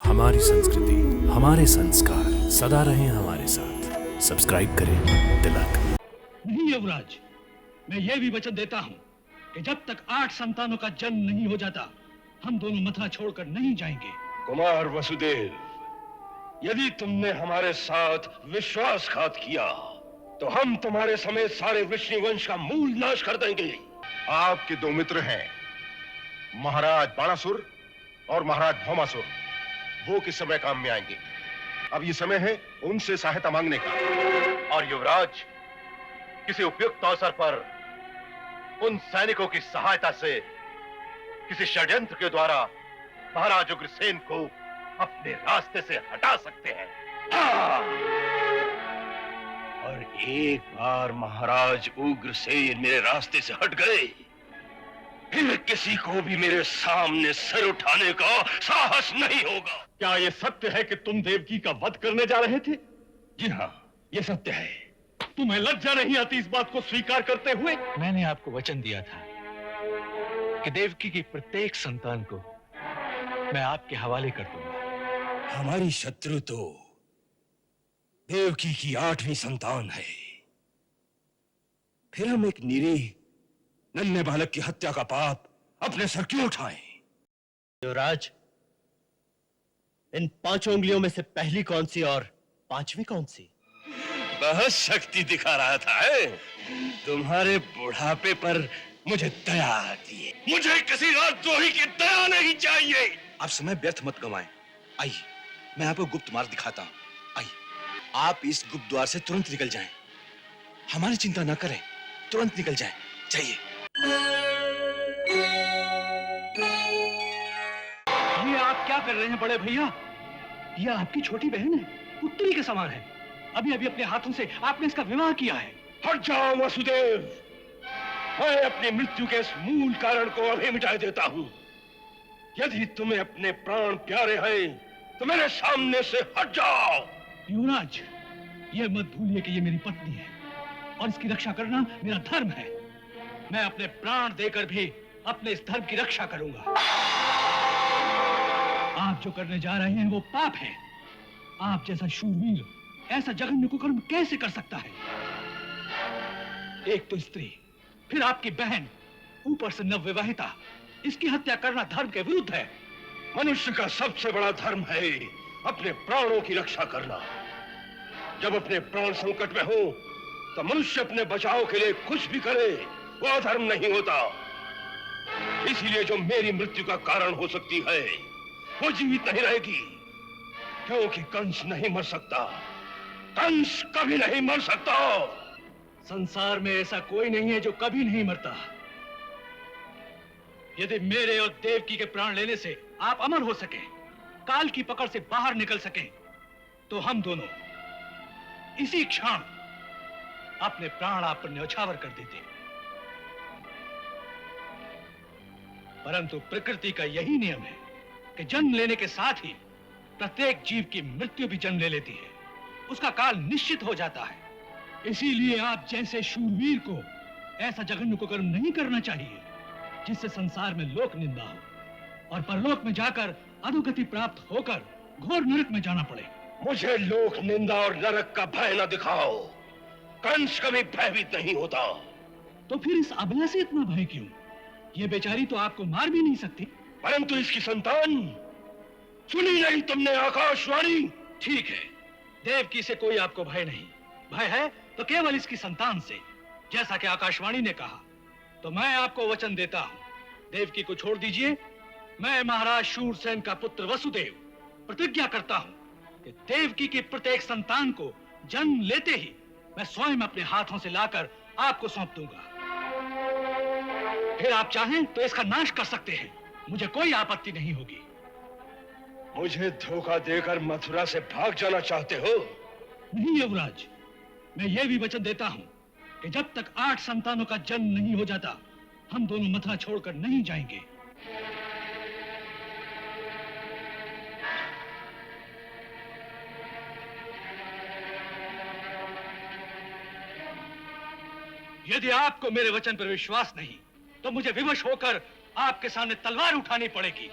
हमारी संस्कृति, हमारे संस्कार सदा रहें हमारे साथ। सब्सक्राइब करें तिलक। नहीं युवराज, मैं ये भी वचन देता हूँ कि जब तक 8 संतानों का जन्म नहीं हो जाता, हम दोनों मथुरा छोड़कर नहीं जाएंगे। कुमार वसुदेव, यदि तुमने हमारे साथ विश्वासघात किया तो हम तुम्हारे समेत सारे वृष्णि वंश का मूल नाश कर देंगे। आपके दो मित्र हैं, महाराज बाणासुर और महाराज भौमासुर। वो किस समय काम में आएंगे? अब ये समय है उनसे सहायता मांगने का। और युवराज, किसी उपयुक्त अवसर पर उन सैनिकों की सहायता से किसी षड्यंत्र के द्वारा महाराज उग्रसेन को अपने रास्ते से हटा सकते हैं। और एक बार महाराज उग्रसेन मेरे रास्ते से हट गए, फिर किसी को भी मेरे सामने सिर उठाने का साहस नहीं होगा। क्या यह सत्य है कि तुम देवकी का वध करने जा रहे थे? जी हाँ, ये सत्य है। तुम्हें लज्जा नहीं आती इस बात को स्वीकार करते हुए? मैंने आपको वचन दिया था कि देवकी की प्रत्येक संतान को मैं आपके हवाले कर दूंगा। हमारी शत्रु तो देवकी की 8वीं संतान है, फिर हम एक निरीह नन्हे बालक की हत्या का पाप अपने सर क्यों उठाएं? युवराज, इन 5 उंगलियों में से पहली कौन सी और 5वीं कौन सी? बहुत शक्ति दिखा रहा था है? तुम्हारे बुढ़ापे पर मुझे दया आती है। मुझे किसी राजद्रोही की दया नहीं चाहिए। आप समय व्यर्थ मत गंवाएं। आइए, मैं आपको गुप्त मार्ग दिखाता हूं। आइए, आप इस गुप्त द्वार से तुरंत निकल जाएं। हमारी चिंता न करें, तुरंत निकल जाएं। जाइए। ये आप क्या कर रहे हैं बड़े भैया? ये आपकी छोटी बहन है, पुत्री के समान है। अभी अभी अपने हाथों से आपने इसका विवाह किया है। हट जाओ वसुदेव, मैं अपनी मृत्यु के इस मूल कारण को अभी मिटा देता हूं। यदि तुम्हें अपने प्राण प्यारे हैं तो मेरे सामने से हट जाओ। युवराज, ये मत भूलिए कि ये मेरी पत्नी है और इसकी रक्षा करना मेरा धर्म है। मैं अपने प्राण देकर भी अपने इस धर्म की रक्षा करूंगा। आप जो करने जा रहे हैं वो पाप है। आप जैसा शूरवीर ऐसा जघन्य कुकर्म कैसे कर सकता है? एक तो स्त्री, फिर आपकी बहन, ऊपर से नवविवाहिता। इसकी हत्या करना धर्म के विरुद्ध है। मनुष्य का सबसे बड़ा धर्म है अपने प्राणों की रक्षा करना। जब अपने प्राण संकट में हो तो मनुष्य अपने बचाव के लिए कुछ भी करे, वो अधर्म नहीं होता। इसीलिए जो मेरी मृत्यु का कारण हो सकती है वो जीवित नहीं रहेगी, क्योंकि कंस नहीं मर सकता। कंस कभी नहीं मर सकता। संसार में ऐसा कोई नहीं है जो कभी नहीं मरता। यदि मेरे और देवकी के प्राण लेने से आप अमर हो सके, काल की पकड़ से बाहर निकल सके, तो हम दोनों इसी क्षण अपने प्राण आप पर न्यौछावर कर देते। परंतु प्रकृति का यही नियम है कि जन्म लेने के साथ ही प्रत्येक जीव की मृत्यु भी जन्म ले लेती है। उसका काल निश्चित हो जाता है। इसीलिए आप जैसे शूरवीर को ऐसा जघन्य कुकर्म नहीं करना चाहिए जिससे संसार में लोक निंदा हो और परलोक में जाकर अधोगति प्राप्त होकर घोर नरक में जाना पड़े। मुझे लोक निंदा और नरक का भय न दिखाओ। कंस कभी भयभीत नहीं होता। तो फिर इस अबला से इतना भय क्यों? ये बेचारी तो आपको मार भी नहीं सकती। परंतु इसकी संतान, सुनी नहीं तुमने आकाशवाणी? ठीक है, देवकी से कोई आपको भय नहीं। भय है तो केवल इसकी संतान से, जैसा कि आकाशवाणी ने कहा। तो मैं आपको वचन देता हूं, देवकी को छोड़ दीजिए। मैं महाराज शूरसेन का पुत्र वसुदेव प्रतिज्ञा करता हूं कि देवकी की प्रत्येक संतान को जन्म लेते ही मैं स्वयं अपने हाथों से लाकर आपको सौंप दूंगा। फिर आप चाहें तो इसका नाश कर सकते हैं, मुझे कोई आपत्ति नहीं होगी। मुझे धोखा देकर मथुरा से भाग जाना चाहते हो? नहीं युवराज, मैं ये भी वचन देता हूं कि जब तक 8 संतानों का जन्म नहीं हो जाता, हम दोनों मथुरा छोड़कर नहीं जाएंगे। यदि आपको मेरे वचन पर विश्वास नहीं तो मुझे विवश होकर आपके सामने तलवार उठानी पड़ेगी।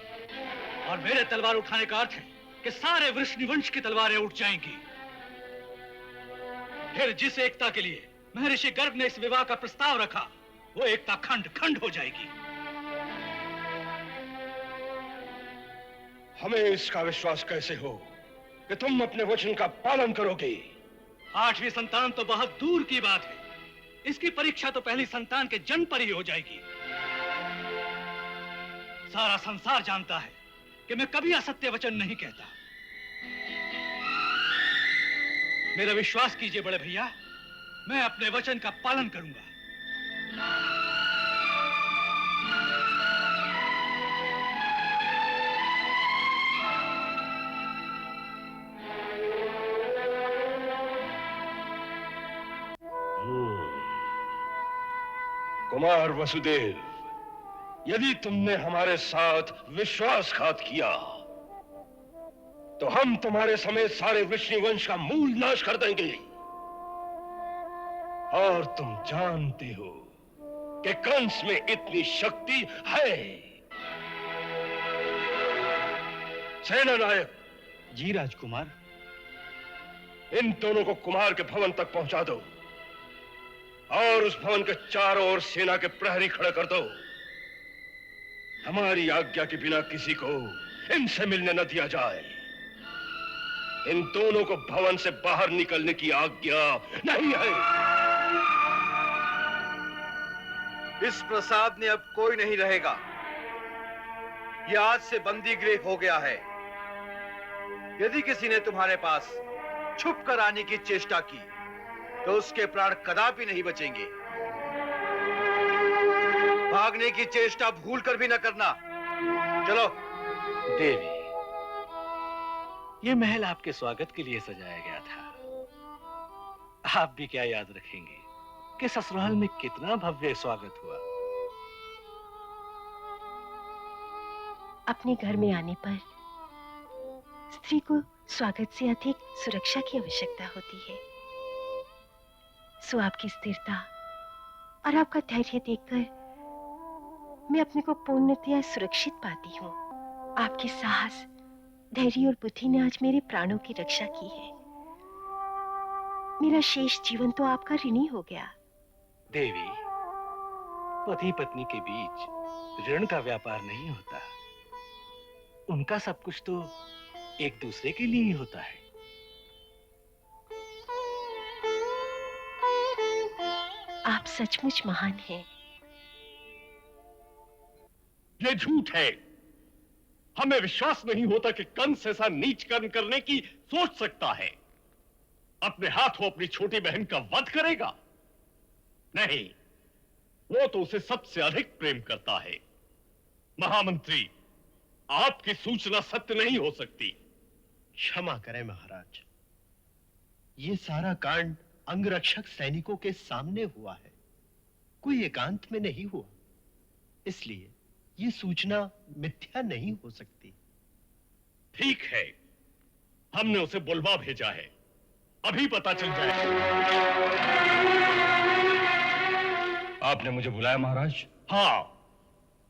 और मेरे तलवार उठाने का अर्थ है कि सारे वृष्णिवंश की तलवारें उठ जाएंगी। फिर जिस एकता के लिए महर्षि गर्ग ने इस विवाह का प्रस्ताव रखा, वो एकता खंड खंड हो जाएगी। हमें इसका विश्वास कैसे हो कि तुम अपने वचन का पालन करोगे? 8वीं संतान तो बहुत दूर की बात है। इसकी परीक्षा तो पहली संतान के जन्म पर ही हो जाएगी। सारा संसार जानता है कि मैं कभी असत्य वचन नहीं कहता। मेरा विश्वास कीजिए बड़े भैया, मैं अपने वचन का पालन करूंगा। कुमार वसुदेव, यदि तुमने हमारे साथ विश्वासघात किया तो हम तुम्हारे समेत सारे वृष्णिवंश का मूल नाश कर देंगे। और तुम जानते हो कि कंस में इतनी शक्ति है। सेना नायक। जी राजकुमार। इन दोनों को कुमार के भवन तक पहुंचा दो और उस भवन के चारों ओर सेना के प्रहरी खड़े कर दो। हमारी आज्ञा के बिना किसी को इनसे मिलने न दिया जाए। इन दोनों को भवन से बाहर निकलने की आज्ञा नहीं है। इस प्रसाद में अब कोई नहीं रहेगा। यह आज से बंदी गृह हो गया है। यदि किसी ने तुम्हारे पास छुप कर आने की चेष्टा की तो उसके प्राण कदापि नहीं बचेंगे। भागने की चेष्टा भूल कर भी न करना। चलो। देवी, ये महल आपके स्वागत के लिए सजाया गया था। आप भी क्या याद रखेंगे कि ससुराल में कितना भव्य स्वागत हुआ। अपने घर में आने पर स्त्री को स्वागत से अधिक सुरक्षा की आवश्यकता होती है। सो आपकी स्थिरता और आपका धैर्य देखकर मैं अपने को पूर्णतया सुरक्षित पाती हूँ। आपके साहस, धैर्य और बुद्धि ने आज मेरे प्राणों की रक्षा की है। मेरा शेष जीवन तो आपका ऋणी हो गया। देवी, पति पत्नी के बीच ऋण का व्यापार नहीं होता। उनका सब कुछ तो एक दूसरे के लिए ही होता है। आप सचमुच महान हैं। ये झूठ है। हमें विश्वास नहीं होता कि कंस ऐसा नीच कर्म करने की सोच सकता है। अपने हाथों अपनी छोटी बहन का वध करेगा? नहीं, वो तो उसे सबसे अधिक प्रेम करता है। महामंत्री, आपकी सूचना सत्य नहीं हो सकती। क्षमा करें महाराज, ये सारा कांड अंगरक्षक सैनिकों के सामने हुआ है, कोई एकांत में नहीं हुआ। इसलिए ये सूचना मिथ्या नहीं हो सकती। ठीक है, हमने उसे बुलवा भेजा है, अभी पता चल जाएगा। आपने मुझे बुलाया महाराज? हाँ।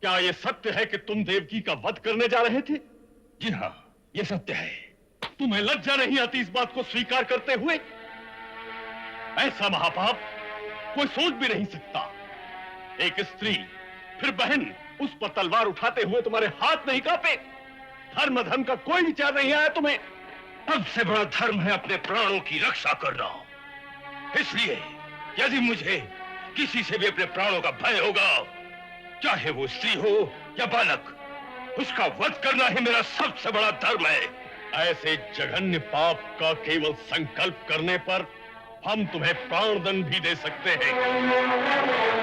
क्या यह सत्य है कि तुम देवकी का वध करने जा रहे थे? जी हाँ, यह सत्य है। तुम्हें लज्जा नहीं आती इस बात को स्वीकार करते हुए? ऐसा महापाप कोई सोच भी नहीं सकता। एक स्त्री, फिर बहन, उस पर तलवार उठाते हुए तुम्हारे हाथ नहीं कांपे? धर्म धर्म का कोई विचार नहीं आया तुम्हें? सबसे बड़ा धर्म है अपने प्राणों की रक्षा करना। इसलिए यदि मुझे किसी से भी अपने प्राणों का भय होगा, चाहे वो स्त्री हो या बालक, उसका वध करना ही मेरा सबसे बड़ा धर्म है। ऐसे जघन्य पाप का केवल संकल्प करने पर हम तुम्हें प्राणदंड भी दे सकते हैं।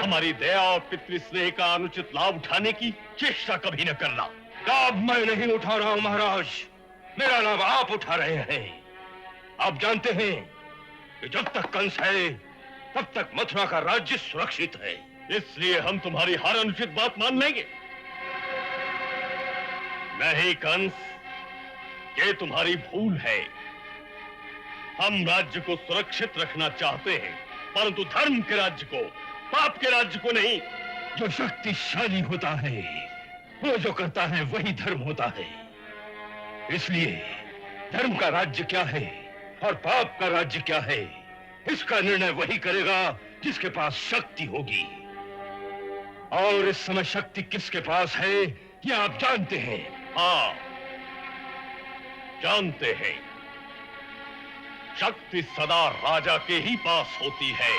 हमारी दया और पितृस्नेह का अनुचित लाभ उठाने की चेष्टा कभी न करना। लाभ मैं नहीं उठा रहा हूं महाराज, मेरा लाभ आप उठा रहे हैं। आप जानते हैं कि जब तक कंस है तब तक मथुरा का राज्य सुरक्षित है। इसलिए हम तुम्हारी हर अनुचित बात मान लेंगे। नहीं कंस, ये तुम्हारी भूल है। हम राज्य को सुरक्षित रखना चाहते हैं, परंतु धर्म के राज्य को, पाप के राज्य को नहीं। जो शक्तिशाली होता है, वो जो करता है वही धर्म होता है। इसलिए धर्म का राज्य क्या है और पाप का राज्य क्या है, इसका निर्णय वही करेगा जिसके पास शक्ति होगी। और इस समय शक्ति किसके पास है ये आप जानते हैं। हाँ, जानते हैं। शक्ति सदा राजा के ही पास होती है।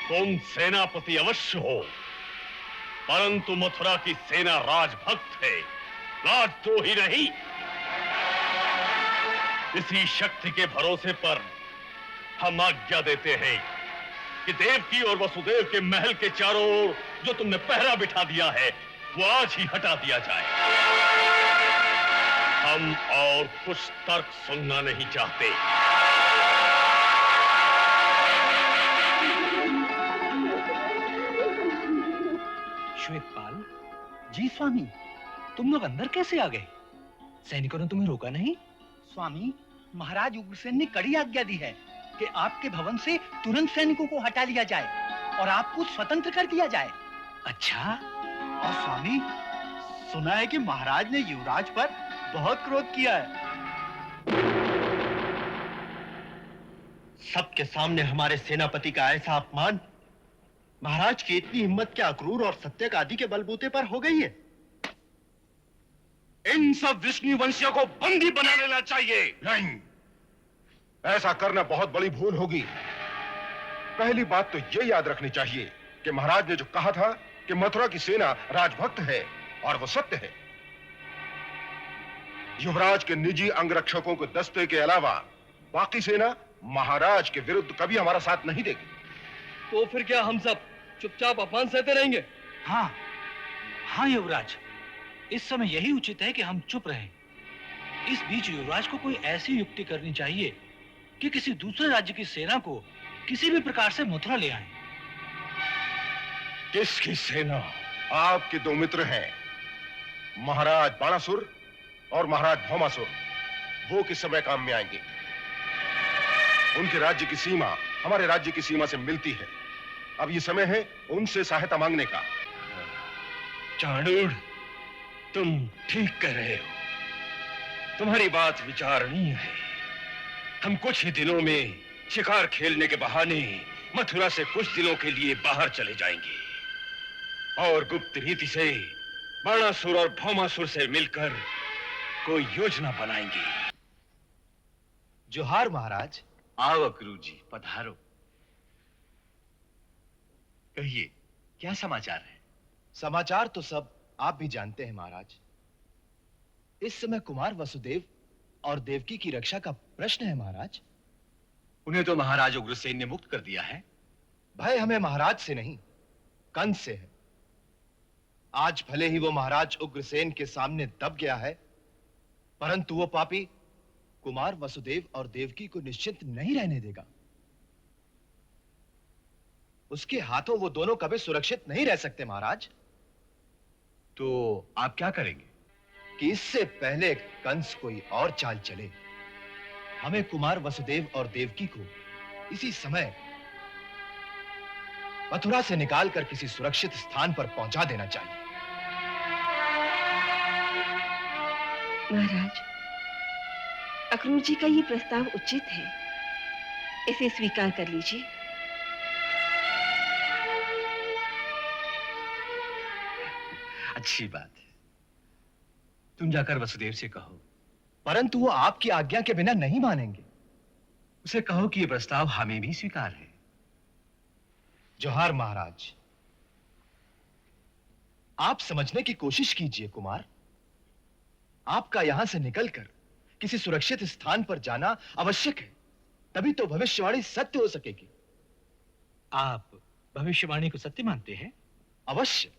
तुम सेनापति अवश्य हो, परंतु मथुरा की सेना राजभक्त है, राजद्रोही नहीं। इसी शक्ति के भरोसे पर हम आज्ञा देते हैं कि देवकी और वसुदेव के महल के चारों ओर जो तुमने पहरा बिठा दिया है वो आज ही हटा दिया जाए। हम और कुछ तर्क सुनना नहीं चाहते। श्वेतपाल जी, स्वामी तुम लोग अंदर कैसे आ गए? सैनिकों ने तुम्हें रोका नहीं? स्वामी, महाराज उग्रसेन ने कड़ी आज्ञा दी है कि आपके भवन से तुरंत सैनिकों को हटा लिया जाए और आपको स्वतंत्र कर दिया जाए। अच्छा, और स्वामी, सुना है कि महाराज ने युवराज पर बहुत क्रोध किया है। सबके सामने हमारे सेनापति का ऐसा अपमान महाराज की इतनी हिम्मत क्या अक्रूर और सत्यक आदि के बलबूते पर हो गई है? इन सब विष्णु वंशियों को बंदी बना लेना चाहिए। नहीं, ऐसा करना बहुत बड़ी भूल होगी। पहली बात तो ये याद रखनी चाहिए कि महाराज ने जो कहा था कि मथुरा की सेना राजभक्त है और वो सत्य है। युवराज के निजी अंगरक्षकों के दस्ते के अलावा बाकी सेना महाराज के विरुद्ध कभी हमारा साथ नहीं देगी। तो फिर क्या हम सब चुपचाप अपमान सहते रहेंगे? हाँ हाँ युवराज, इस समय यही उचित है कि हम चुप रहें। इस बीच युवराज को कोई ऐसी युक्ति करनी चाहिए कि किसी दूसरे राज्य की सेना को किसी भी प्रकार से मथुरा ले आए। किसकी सेना? आपके दो मित्र हैं, महाराज बाणासुर और महाराज भौमासुर। वो किस समय काम में आएंगे? उनके राज्य की सीमा हमारे राज्य की सीमा से मिलती है। अब ये समय है उनसे सहायता मांगने का। चाणूर, तुम ठीक कह रहे हो। तुम्हारी बात विचारणीय है। हम कुछ ही दिनों में शिकार खेलने के बहाने मथुरा से कुछ दिनों के लिए बाहर चले जाएंगे और गुप्त रीति से बाणासुर और भौमासुर से मिलकर कोई योजना बनाएंगे। जोहार महाराज। आओ अक्रूर जी, पधारो। कहिए, क्या समाचार है? समाचार तो सब आप भी जानते हैं महाराज। इस समय कुमार वसुदेव और देवकी की रक्षा का प्रश्न है महाराज। उन्हें तो महाराज उग्रसेन ने मुक्त कर दिया है। भय हमें महाराज से नहीं, कंस से है। आज भले ही वो महाराज उग्रसेन के सामने दब गया है, परंतु वो पापी कुमार वसुदेव और देवकी को निश्चिंत नहीं रहने देगा। उसके हाथों वो दोनों कभी सुरक्षित नहीं रह सकते महाराज। तो आप क्या करेंगे? कि इससे पहले कंस कोई और चाल चले, हमें कुमार वसुदेव और देवकी को इसी समय मथुरा से निकालकर किसी सुरक्षित स्थान पर पहुंचा देना चाहिए। महाराज, अक्रूर जी का ये प्रस्ताव उचित है, इसे स्वीकार कर लीजिए। अच्छी बात है। तुम जाकर वसुदेव से कहो। परंतु वो आपकी आज्ञा के बिना नहीं मानेंगे। उसे कहो कि यह प्रस्ताव हमें भी स्वीकार है। जोहार महाराज। आप समझने की कोशिश कीजिए कुमार। आपका यहां से निकलकर किसी सुरक्षित स्थान पर जाना आवश्यक है, तभी तो भविष्यवाणी सत्य हो सकेगी। आप भविष्यवाणी को सत्य मानते हैं? अवश्य।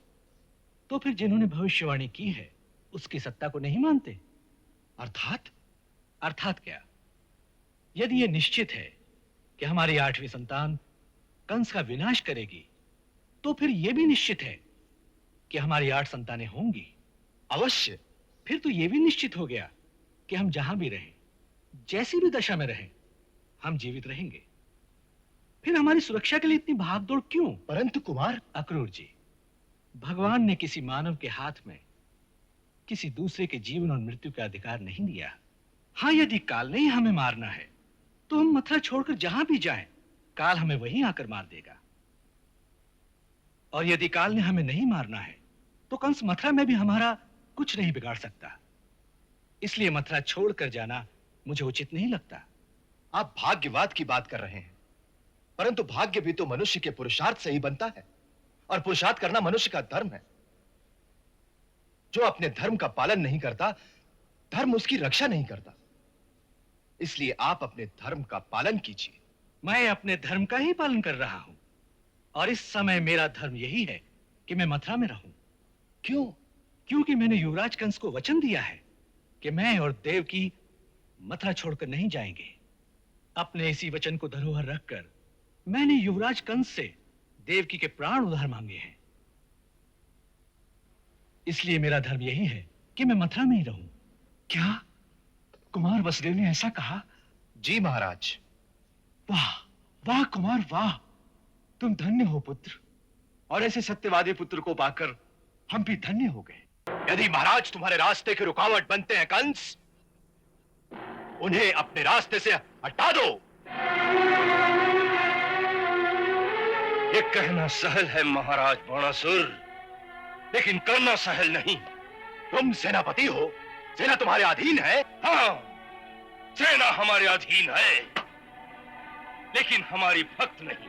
तो फिर जिन्होंने भविष्यवाणी की है उसकी सत्ता को नहीं मानते? अर्थात? अर्थात क्या? यदि यह निश्चित है कि हमारी 8वीं संतान कंस का विनाश करेगी, तो फिर यह भी निश्चित है कि हमारी 8 संतानें होंगी। अवश्य। फिर तो यह भी निश्चित हो गया कि हम जहां भी रहें, जैसी भी दशा में रहें, हम जीवित रहेंगे। फिर हमारी सुरक्षा के लिए इतनी भागदौड़ क्यों? परंतु कुमार। अक्रूर जी, भगवान ने किसी मानव के हाथ में किसी दूसरे के जीवन और मृत्यु का अधिकार नहीं दिया। हाँ, यदि काल ने ही हमें मारना है तो हम मथुरा छोड़कर जहां भी जाएं, काल हमें वहीं आकर मार देगा। और यदि काल ने हमें नहीं मारना है तो कंस मथुरा में भी हमारा कुछ नहीं बिगाड़ सकता। इसलिए मथुरा छोड़कर जाना मुझे उचित नहीं लगता। आप भाग्यवाद की बात कर रहे हैं, परंतु भाग्य भी तो मनुष्य के पुरुषार्थ से ही बनता है, और पुरुषार्थ करना मनुष्य का धर्म है। जो अपने धर्म का पालन नहीं करता, धर्म उसकी रक्षा नहीं करता। इसलिए आप अपने धर्म का पालन कीजिए। मैं अपने धर्म का ही पालन कर रहा हूं, और इस समय मेरा धर्म यही है कि मैं मथुरा में रहूं। क्यों? क्योंकि मैंने युवराज कंस को वचन दिया है कि मैं और देवकी मथुरा छोड़कर नहीं जाएंगे। अपने इसी वचन को धरोहर रखकर मैंने युवराज कंस से देवकी के प्राण उधार मांगे हैं। इसलिए मेरा धर्म यही है कि मैं मथुरा में ही रहूं। क्या कुमार वसुदेव ने ऐसा कहा? जी महाराज। वाह वाह कुमार वाह, तुम धन्य हो पुत्र, और ऐसे सत्यवादी पुत्र को पाकर हम भी धन्य हो गए। यदि महाराज तुम्हारे रास्ते की रुकावट बनते हैं कंस, उन्हें अपने रास्ते से हटा दो। ये कहना सहल है महाराज बाणासुर, लेकिन करना सहल नहीं। तुम सेनापति हो, सेना तुम्हारे अधीन है। हाँ, सेना हमारे अधीन है, लेकिन हमारी भक्त नहीं।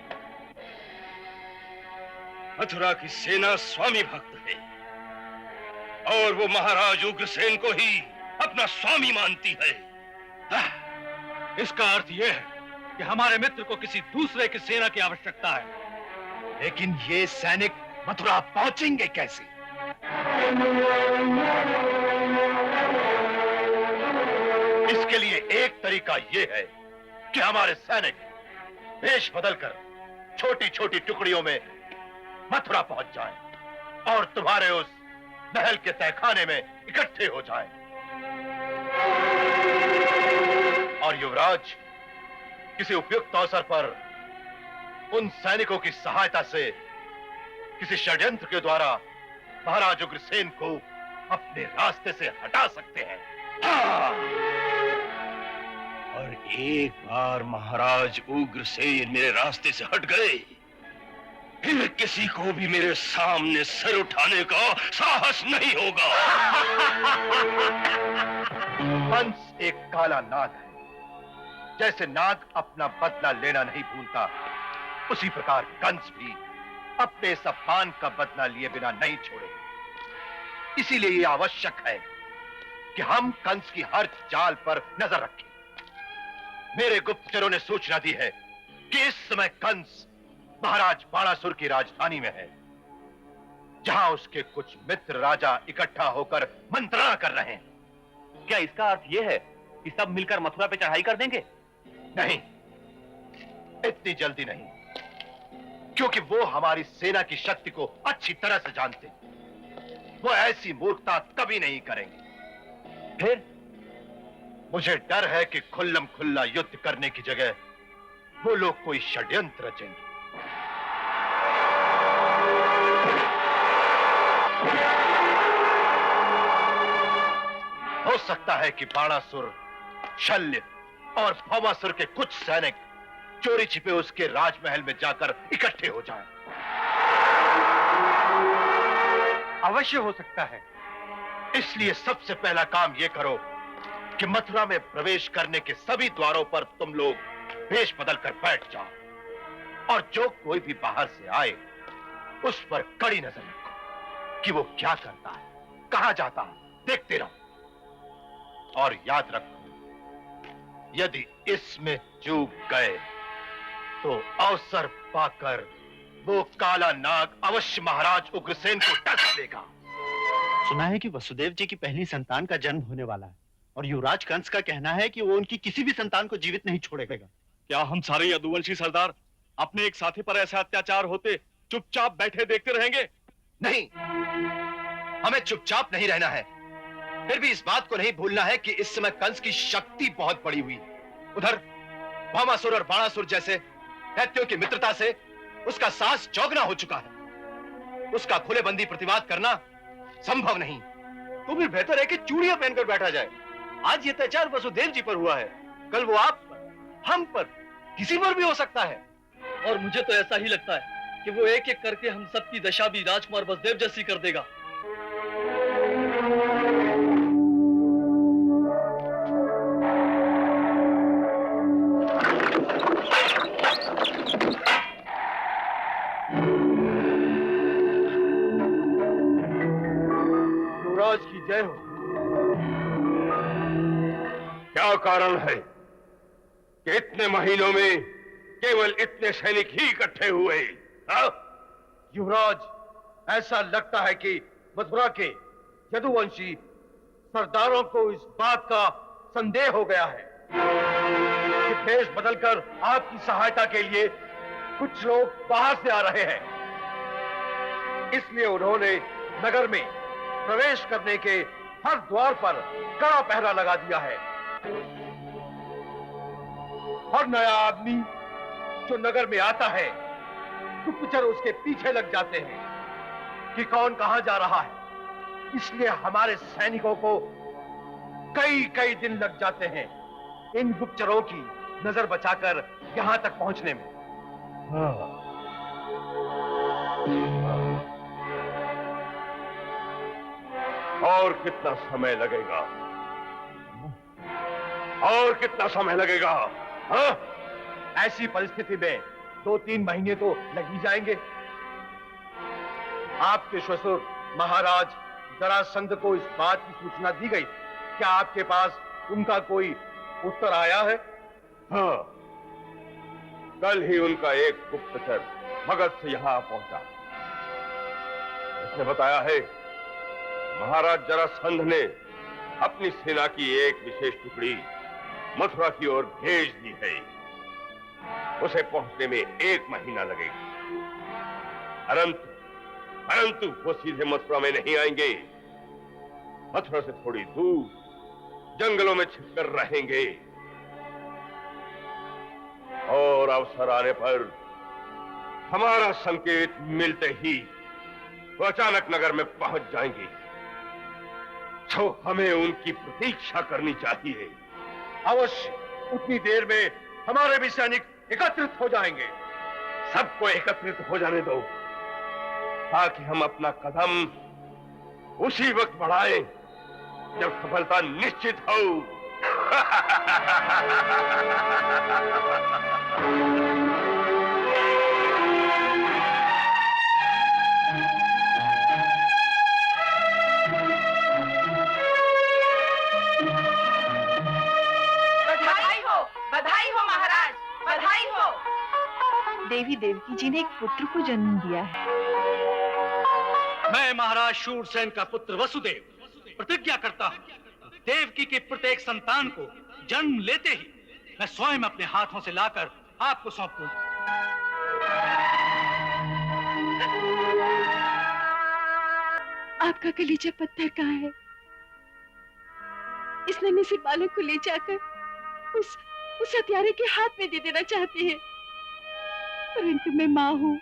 मथुरा की सेना स्वामी भक्त है, और वो महाराज उग्रसेन को ही अपना स्वामी मानती है। इसका अर्थ यह है कि हमारे मित्र को किसी दूसरे की सेना की आवश्यकता है। लेकिन ये सैनिक मथुरा पहुंचेंगे कैसे? इसके लिए एक तरीका यह है कि हमारे सैनिक वेश बदलकर छोटी छोटी टुकड़ियों में मथुरा पहुंच जाएं और तुम्हारे उस महल के तहखाने में इकट्ठे हो जाएं। और युवराज किसी उपयुक्त अवसर पर उन सैनिकों की सहायता से किसी षड्यंत्र के द्वारा महाराज उग्रसेन को अपने रास्ते से हटा सकते हैं। हाँ। और एक बार महाराज उग्रसेन मेरे रास्ते से हट गए, फिर किसी को भी मेरे सामने सर उठाने का साहस नहीं होगा। कंस एक काला नाग है। जैसे नाग अपना बदला लेना नहीं भूलता, उसी प्रकार कंस भी अपने इस अपमान का बदला लिए बिना नहीं छोड़े। इसीलिए यह आवश्यक है कि हम कंस की हर चाल पर नजर रखें। मेरे गुप्तचरों ने सूचना दी है कि इस समय कंस महाराज बाणासुर की राजधानी में है, जहां उसके कुछ मित्र राजा इकट्ठा होकर मंत्रणा कर रहे हैं। क्या इसका अर्थ यह है कि सब मिलकर मथुरा पे चढ़ाई कर देंगे? नहीं, इतनी जल्दी नहीं, क्योंकि वो हमारी सेना की शक्ति को अच्छी तरह से जानते हैं। वो ऐसी मूर्खता कभी नहीं करेंगे। फिर मुझे डर है कि खुल्लम खुल्ला युद्ध करने की जगह वो लोग कोई षड्यंत्र रचेंगे। हो सकता है कि बाणासुर, शल्य और भौमासुर के कुछ सैनिक चोरी छिपे उसके राजमहल में जाकर इकट्ठे हो जाएं। अवश्य हो सकता है। इसलिए सबसे पहला काम यह करो कि मथुरा में प्रवेश करने के सभी द्वारों पर तुम लोग वेश बदलकर बैठ जाओ, और जो कोई भी बाहर से आए उस पर कड़ी नजर रखो कि वो क्या करता है, कहां जाता है, देखते रहो। और याद रखो, यदि इसमें चूक गए तो अवसर पाकर वो काला नाग अवश्य महाराज उग्रसेन को टच लेगा। सुना है कि वसुदेव जी की पहली संतान का जन्म होने वाला है, और युवराज कंस का कहना है कि वो उनकी किसी भी संतान को जीवित नहीं छोड़ेगा। क्या हम सारे यदुवंशी सरदार अपने एक साथी पर ऐसा अत्याचार होते चुपचाप बैठे देखते रहेंगे? नहीं, हमें चुपचाप नहीं रहना है। फिर भी इस बात को नहीं भूलना है कि इस समय कंस की शक्ति बहुत बड़ी हुई। उधर भौमासुर और बाणासुर जैसे दैत्यों की मित्रता से उसका साहस चौगुना हो चुका है। उसका खुले बंदी प्रतिवाद करना संभव नहीं। तो फिर बेहतर है कि चूड़ियां पहनकर बैठा जाए। आज ये अत्याचार वसुदेव जी पर हुआ है, कल वो आप पर, हम पर, किसी पर भी हो सकता है। और मुझे तो ऐसा ही लगता है कि वो एक एक करके हम सबकी दशा भी राजकुमार वसुदेव जैसी कर देगा। युवराज की जय हो। क्या कारण है कि इतने महीनों में केवल इतने सैनिक ही इकट्ठे हुए? हाँ? युवराज, ऐसा लगता है कि मथुरा के यदुवंशी सरदारों को इस बात का संदेह हो गया है कि भेष बदलकर आपकी सहायता के लिए कुछ लोग बाहर से आ रहे हैं। इसलिए उन्होंने नगर में प्रवेश करने के हर द्वार पर कड़ा पहरा लगा दिया है। हर नया आदमी जो नगर में आता है, गुप्तचर उसके पीछे लग जाते हैं कि कौन कहां जा रहा है। इसलिए हमारे सैनिकों को कई कई दिन लग जाते हैं इन गुप्तचरों की नजर बचाकर यहां तक पहुंचने में। और कितना समय लगेगा? और कितना समय लगेगा? हाँ? ऐसी परिस्थिति में 2-3 महीने तो लग ही जाएंगे। आपके ससुर महाराज जरासंध को इस बात की सूचना दी गई। क्या आपके पास उनका कोई उत्तर आया है? हाँ, कल ही उनका एक गुप्तचर मगध से यहां पहुंचा। उसने बताया है महाराज जरासंध ने अपनी सेना की एक विशेष टुकड़ी मथुरा की ओर भेज दी है। उसे पहुंचने में 1 महीना लगेगा। परंतु वो सीधे मथुरा में नहीं आएंगे। मथुरा से थोड़ी दूर जंगलों में छिपकर रहेंगे और अवसर आने पर हमारा संकेत मिलते ही वो अचानक नगर में पहुंच जाएंगे। तो हमें उनकी प्रतीक्षा करनी चाहिए। अवश्य उतनी देर में हमारे भी सैनिक एकत्रित हो जाएंगे। सबको एकत्रित हो जाने दो ताकि हम अपना कदम उसी वक्त बढ़ाएं जब सफलता निश्चित हो। बधाई हो महाराज, बधाई हो। देवी देवकी जी ने एक पुत्र को जन्म दिया है। मैं महाराज शूरसेन का पुत्र वसुदेव प्रतिज्ञा करता हूँ, देवकी के प्रत्येक संतान को जन्म लेते ही मैं स्वयं अपने हाथों से लाकर आपको सौंपूंगा। आपका कलीजा पत्थर कहाँ है? इस नन्हे से बालक को ले जाकर उस हत्यारे के हाथ में दे देना चाहते हैं, परंतु मैं माँ हूँ,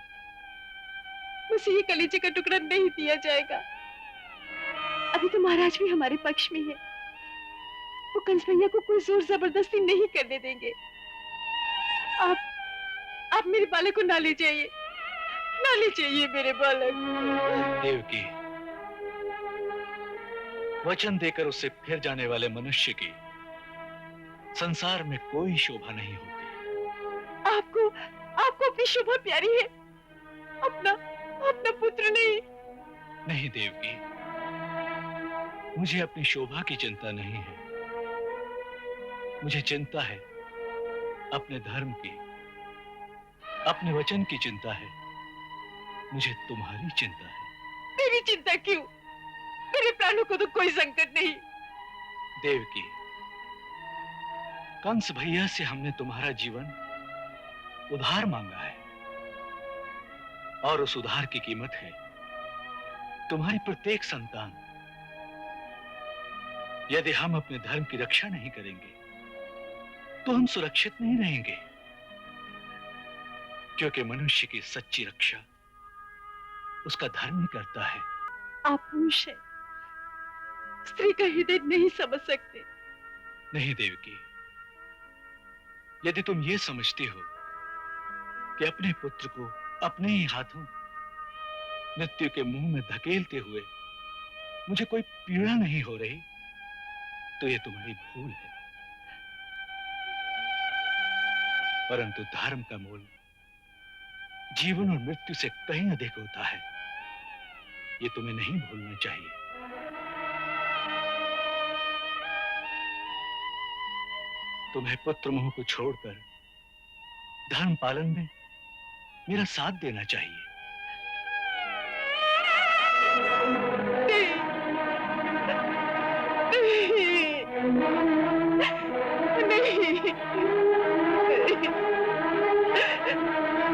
मुझे ये कलीजे का टुकड़ा नहीं दिया जाएगा। अभी तो महाराज भी हमारे पक्ष में है, वो कंस भैया को कोई जोर जबरदस्ती नहीं करने देंगे। आप मेरे बालक को ना ले जाइए, ना ले जाइए मेरे बालक। देवकी, वचन देकर उससे फिर जाने वाले मनुष्य की संसार में कोई शोभा नहीं होती। आपको अपनी शोभा प्यारी है, अपना पुत्र नहीं। नहीं देवकी, मुझे अपनी शोभा की चिंता नहीं है, मुझे चिंता है अपने धर्म की, अपने वचन की चिंता है, मुझे तुम्हारी चिंता है। मेरी चिंता क्यों? मेरे प्राणों को तो कोई संकट नहीं। देवकी, कंस भैया से हमने तुम्हारा जीवन उधार मांगा है और उस उधार की कीमत है तुम्हारी प्रत्येक संतान। यदि हम अपने धर्म की रक्षा नहीं करेंगे तो हम सुरक्षित नहीं रहेंगे, क्योंकि मनुष्य की सच्ची रक्षा उसका धर्म ही करता है। आप पुरुष हैं, स्त्री का हृदय नहीं समझ सकते। नहीं देवकी, यदि तुम ये समझती हो कि अपने पुत्र को अपने ही हाथों मृत्यु के मुंह में धकेलते हुए मुझे कोई पीड़ा नहीं हो रही, तो ये तुम्हारी भूल है। परंतु धर्म का मूल जीवन और मृत्यु से कहीं अधिक होता है, ये तुम्हें नहीं भूलना चाहिए। तुम्हें पुत्र मोह को छोड़कर धर्म पालन में मेरा साथ देना चाहिए।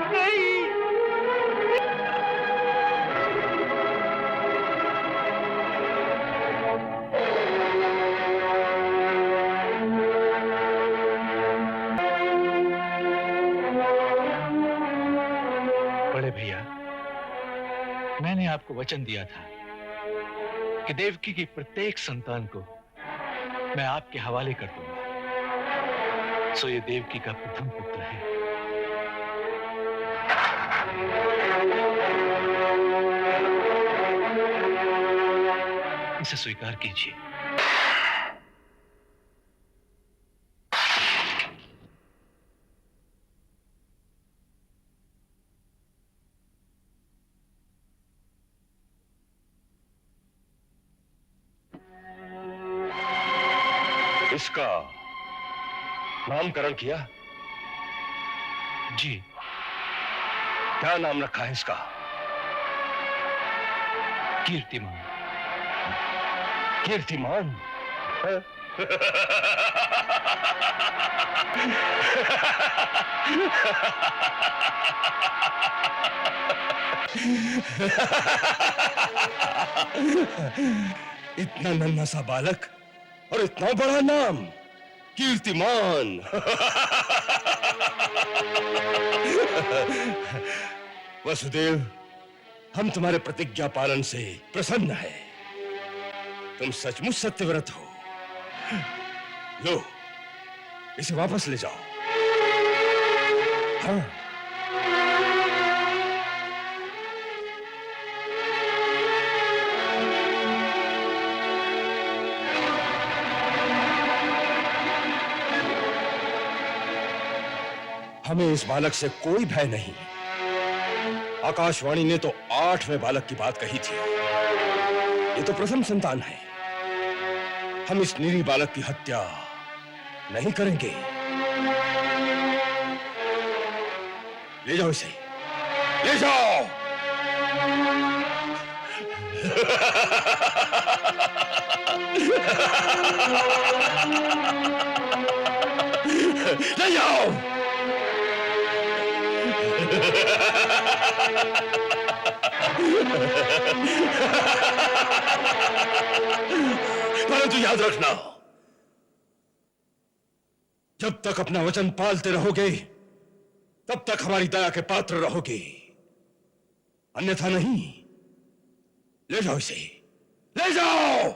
नहीं, बड़े भैया, मैंने आपको वचन दिया था कि देवकी की प्रत्येक संतान को मैं आपके हवाले कर दूंगा। सो ये देवकी का प्रथम पुत्र है। इसे स्वीकार कीजिए। इसका नामकरण किया? जी। क्या नाम रखा है इसका? कीर्तिमान। कीर्तिमान? इतना नन्हा सा बालक और इतना बड़ा नाम, कीर्तिमान। वसुदेव, हम तुम्हारे प्रतिज्ञा पालन से प्रसन्न हैं। तुम सचमुच सत्यव्रत हो। लो, इसे वापस ले जाओ। हाँ। हमें इस बालक से कोई भय नहीं। आकाशवाणी ने तो 8वें बालक की बात कही थी। ये तो प्रथम संतान है। हम इस निरीह बालक की हत्या नहीं करेंगे। ले जाओ इसे, ले जाओ। ले जाओ। परंतु याद रखना, जब तक अपना वचन पालते रहोगे तब तक हमारी दया के पात्र रहोगे, अन्यथा नहीं। ले जाओ इसे, ले जाओ।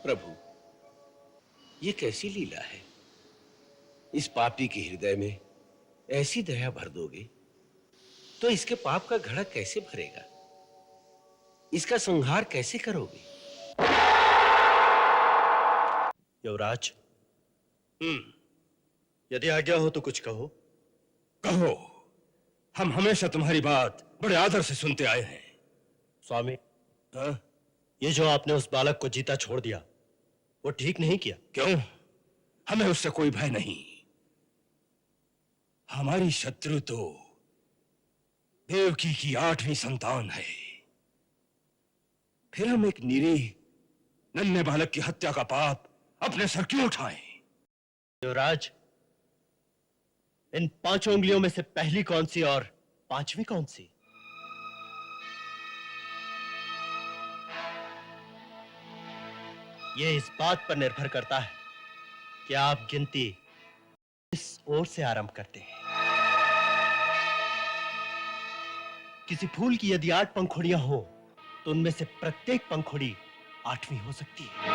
प्रभु, ये कैसी लीला है? इस पापी के हृदय में ऐसी दया भर दोगे तो इसके पाप का घड़ा कैसे भरेगा? इसका संहार कैसे करोगे? युवराज, यदि आज्ञा हो तो कुछ कहो। कहो, हम हमेशा तुम्हारी बात बड़े आदर से सुनते आए हैं। स्वामी, ये जो आपने उस बालक को जीता छोड़ दिया, वो ठीक नहीं किया। क्यों? हमें उससे कोई भय नहीं। हमारी शत्रु तो देवकी की 8वीं संतान है। फिर हम एक निरीह नन्हे बालक की हत्या का पाप अपने सर क्यों उठाएं? युवराज, इन 5 उंगलियों में से पहली कौन सी और 5वीं कौन सी? ये इस बात पर निर्भर करता है कि आप गिनती किस ओर से आरंभ करते हैं। किसी फूल की यदि 8 पंखुड़ियां हो तो उनमें से प्रत्येक पंखुड़ी 8वीं हो सकती है।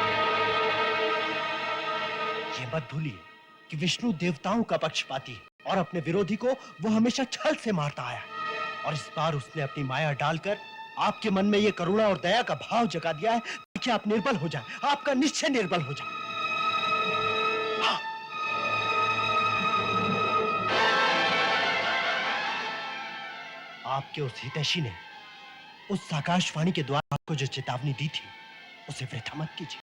ये मत भूलिए कि विष्णु देवताओं का पक्षपाती है और अपने विरोधी को वो हमेशा छल से मारता आया, और इस बार उसने अपनी माया डालकर आपके मन में ये करुणा और दया का भाव जगा दिया है ताकि आप निर्बल हो जाएं, आपका निश्चय निर्बल हो जाए। हाँ। आपके उस हितैषी ने उस आकाशवाणी के द्वारा आपको जो चेतावनी दी थी उसे वृथा मत कीजिए।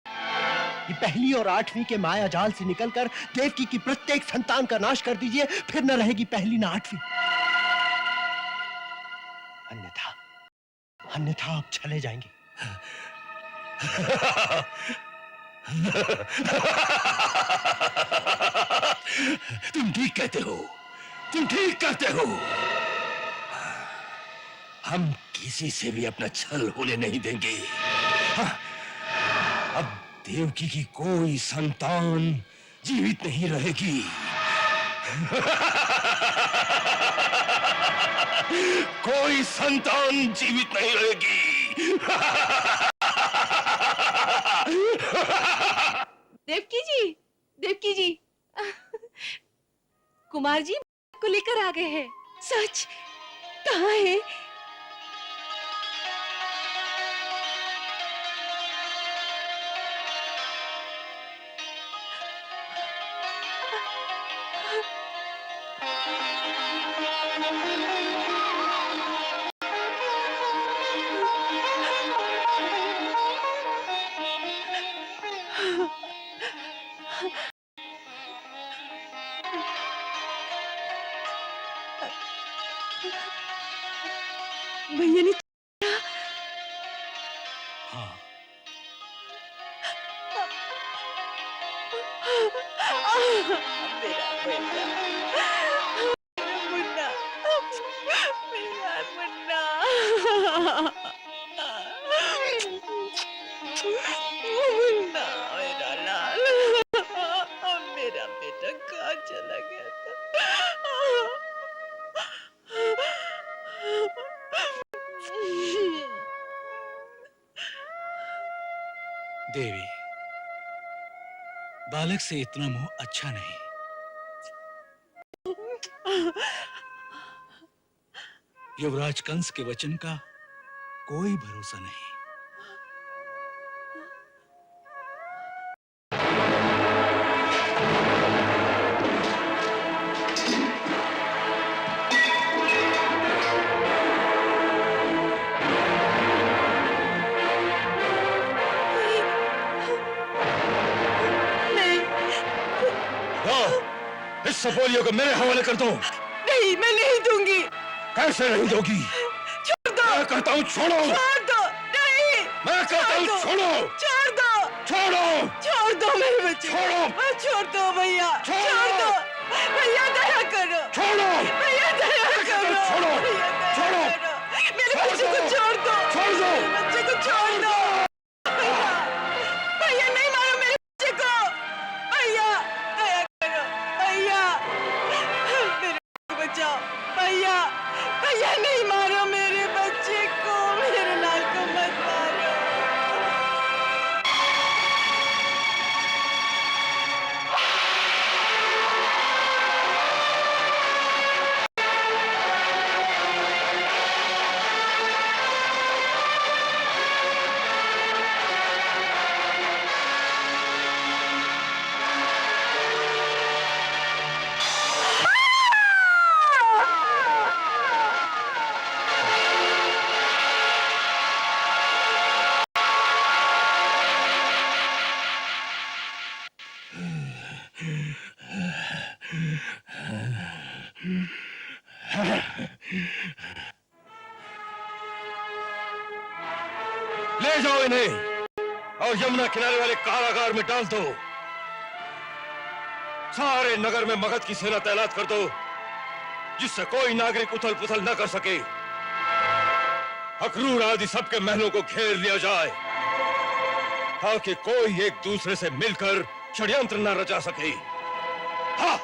ये पहली और 8वीं के माया जाल से निकलकर देवकी की प्रत्येक संतान का नाश कर दीजिए, फिर न रहेगी पहली न 8वीं। अन्यथा आप चले जाएंगे। तुम ठीक कहते हो, तुम ठीक कहते हो। हम किसी से भी अपना छल होने नहीं देंगे। अब देवकी की कोई संतान जीवित नहीं रहेगी। कोई संतान जीवित नहीं रहेगी। देवकी जी कुमार जी को लेकर आ गए हैं। सच? कहाँ है? भैया ने हाँ, मेरा बेटा, मुन्ना, मेरा मुन्ना, मुन्ना, मेरा लाल, मेरा बेटा कहाँ चला गया था? देवी, बालक से इतना मोह अच्छा नहीं। युवराज कंस के वचन का कोई भरोसा नहीं। सपोलियों को मेरे हवाले कर दो। नहीं, मैं नहीं दूंगी। कैसे नहीं दोगी? छोड़ दो। मैं कहता हूँ छोड़ो। छोड़ दो। नहीं। मैं कहता हूँ छोड़ो। छोड़ दो। छोड़ो। छोड़ दो मेरे बच्चे। छोड़ो। छोड़ दो भैया। छोड़ दो भैया, दया करो। छोड़ो भैया, दया करो। छोड़ो। छोड़ो मेरे बच्चे को छोड़ दो। छोड़ दो। मेरे बच्चे को छोड़ दो। भैया नहीं मारो मेरे बच्चे को। भैया दया करो। भैया मेरे को बचाओ। भैया, भैया नहीं मारो मेरे बच्चे को। मेरे लाल को मत मारो। ले जाओ इन्हें और यमुना किनारे वाले कारागार में डाल दो। सारे नगर में मगध की सेना तैनात कर दो, जिससे कोई नागरिक उथल पुथल न कर सके। अक्रूर आदि सबके महलों को घेर लिया जाए ताकि कोई एक दूसरे से मिलकर षड्यंत्र न रचा सके। हाँ।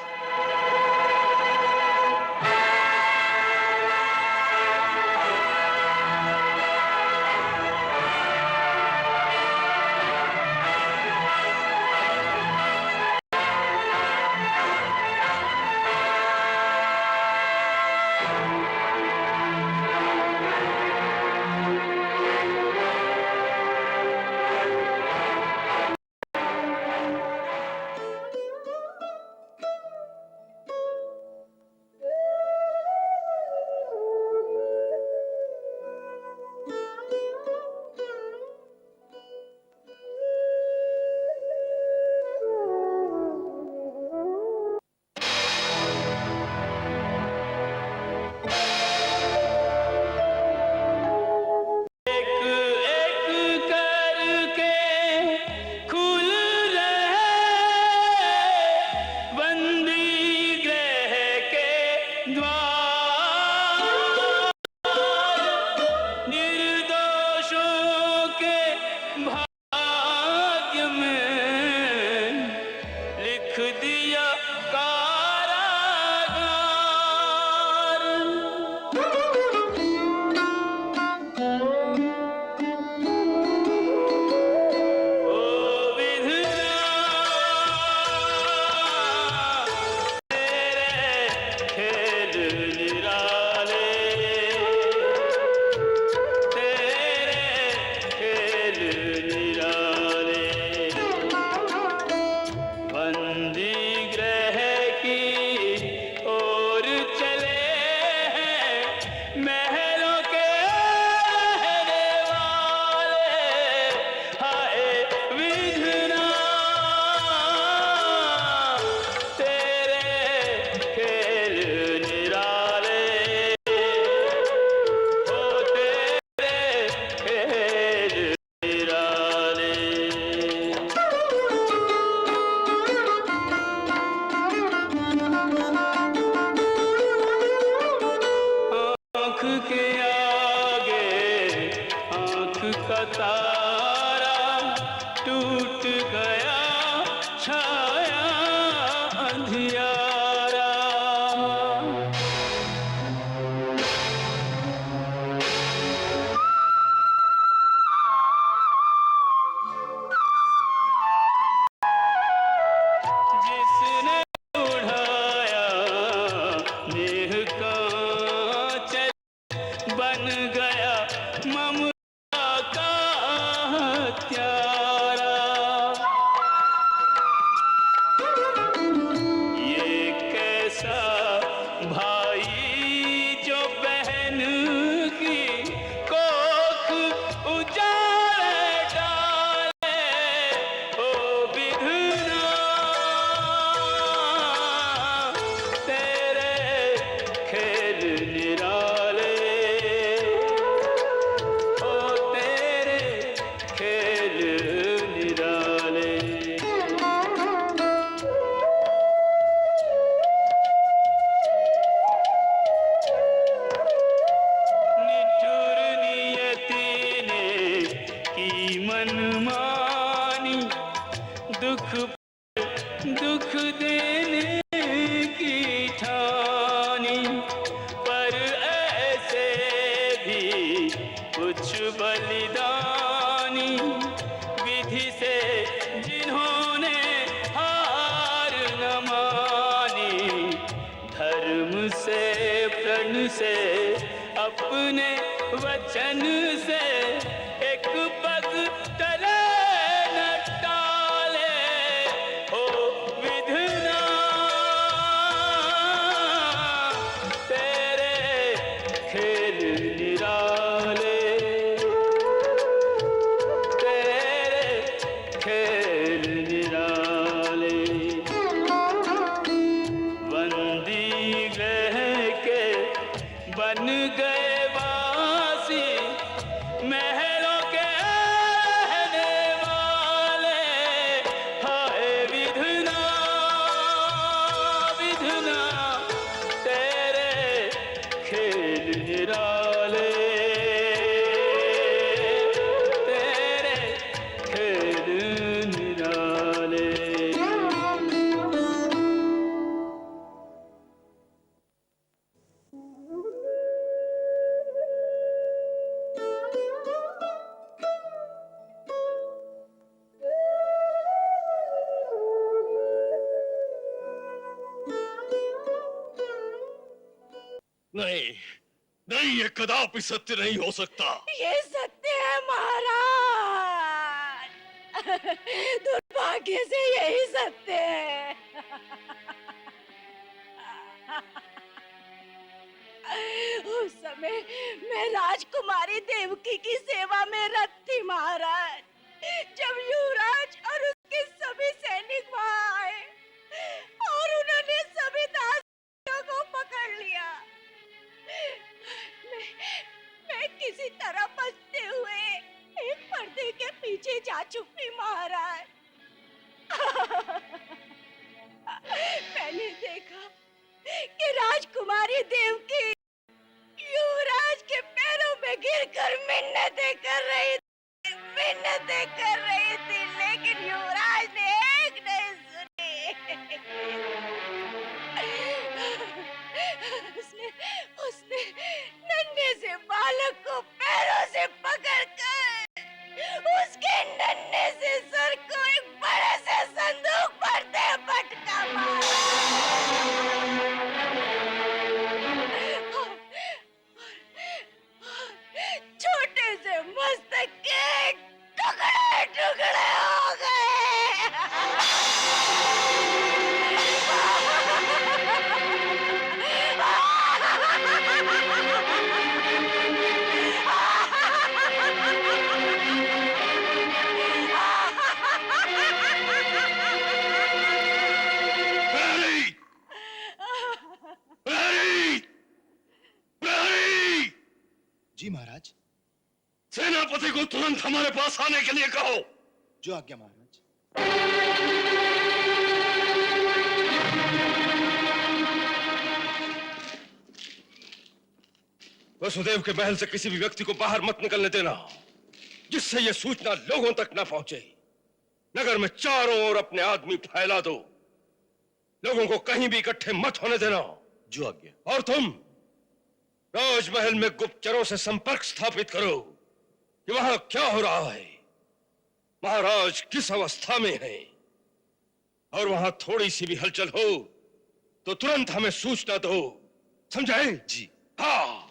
नहीं नहीं, ये कदापि सत्य नहीं हो सकता। ये सत्य है महाराज। दुर्भाग्य से यही सत्य है। उस समय मैं राजकुमारी देवकी की सेवा में रत थी महाराज, जब युवराज और उसके सभी सैनिक वहां आए और उन्होंने सभी दासियों को पकड़ लिया। मैं किसी तरह बचते हुए एक पर्दे के पीछे जा छुपी महाराज। मैंने देखा कि राजकुमारी देवकी युवराज के पैरों में गिरकर मिन्नतें कर रही थी, लेकिन युवराज ने एक नहीं सुनी। उसने नन्हे से बालक को पैरों से पकड़कर उसके नन्हे से सर को एक बड़े से संदूक पर दे पटका मारा। छोटे से मस्तक के टुकड़े टुकड़े हो गए। जी महाराज। सेनापति को तुरंत हमारे पास आने के लिए कहो। जो आज्ञा महाराज। वसुदेव के महल से किसी भी व्यक्ति को बाहर मत निकलने देना, जिससे यह सूचना लोगों तक न पहुंचे। नगर में चारों ओर अपने आदमी फैला दो, लोगों को कहीं भी इकट्ठे मत होने देना। जो आज्ञा। और तुम राजमहल में गुप्तचरों से संपर्क स्थापित करो कि वहां क्या हो रहा है, महाराज किस अवस्था में है, और वहां थोड़ी सी भी हलचल हो तो तुरंत हमें सूचना दो, समझे? जी। हाँ।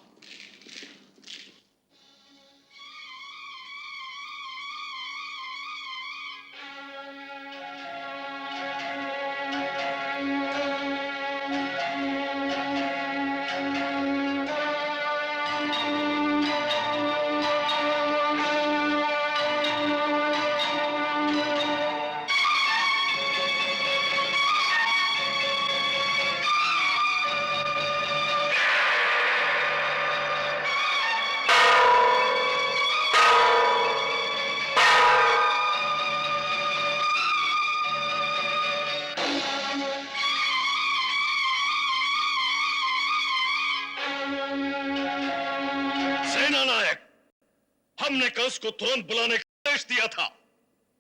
हमने कंस को तुरंत बुलाने का आदेश दिया था,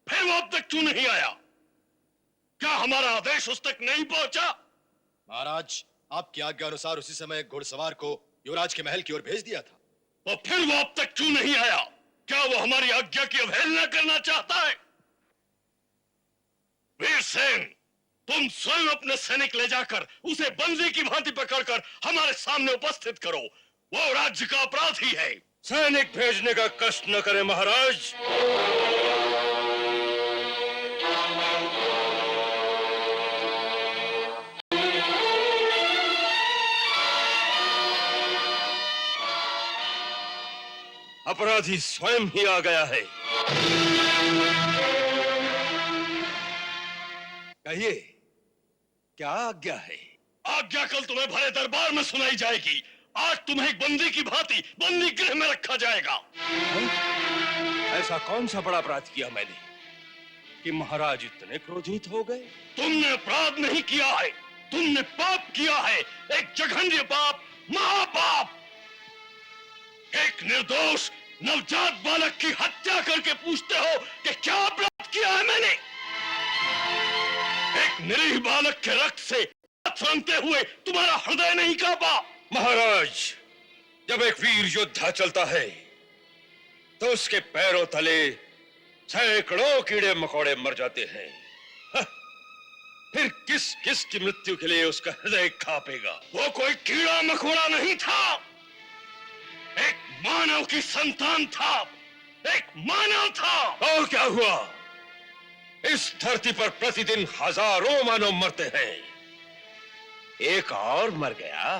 फिर वो अब तक क्यों नहीं आया? क्या हमारा आदेश उस तक नहीं पहुंचा? महाराज, आपकी आज्ञा अनुसार उसी समय एक घुड़सवार को युवराज के महल की ओर भेज दिया था। तो फिर वो अब तक क्यों नहीं आया? क्या वो हमारी आज्ञा की अवहेलना करना चाहता है? वीरसेन, तुम स्वयं अपने सैनिक ले जाकर उसे बंदी की भांति पकड़कर हमारे सामने उपस्थित करो। वो राज्य का अपराधी है। सैनिक भेजने का कष्ट न करें महाराज। अपराधी स्वयं ही आ गया है। कहिए, क्या आज्ञा है? आज्ञा कल तुम्हें भरे दरबार में सुनाई जाएगी। आज तुम्हें एक बंदी की भांति बंदी गृह में रखा जाएगा। ऐसा कौन सा बड़ा अपराध किया मैंने कि महाराज इतने क्रोधित हो गए? तुमने अपराध नहीं किया है, तुमने पाप किया है, एक जघन्य पाप, महापाप। एक निर्दोष नवजात बालक की हत्या करके पूछते हो कि क्या अपराध किया है मैंने? एक निरीह बालक के रक्त से हाथ रंगते हुए तुम्हारा हृदय नहीं कांपा? महाराज, जब एक वीर योद्धा चलता है तो उसके पैरों तले सैकड़ों कीड़े मकोड़े मर जाते हैं। फिर किस किस की मृत्यु के लिए उसका हृदय कांपेगा। वो कोई कीड़ा मकोड़ा नहीं था, एक मानव की संतान था, एक मानव था। और क्या हुआ? इस धरती पर प्रतिदिन हजारों मानव मरते हैं, एक और मर गया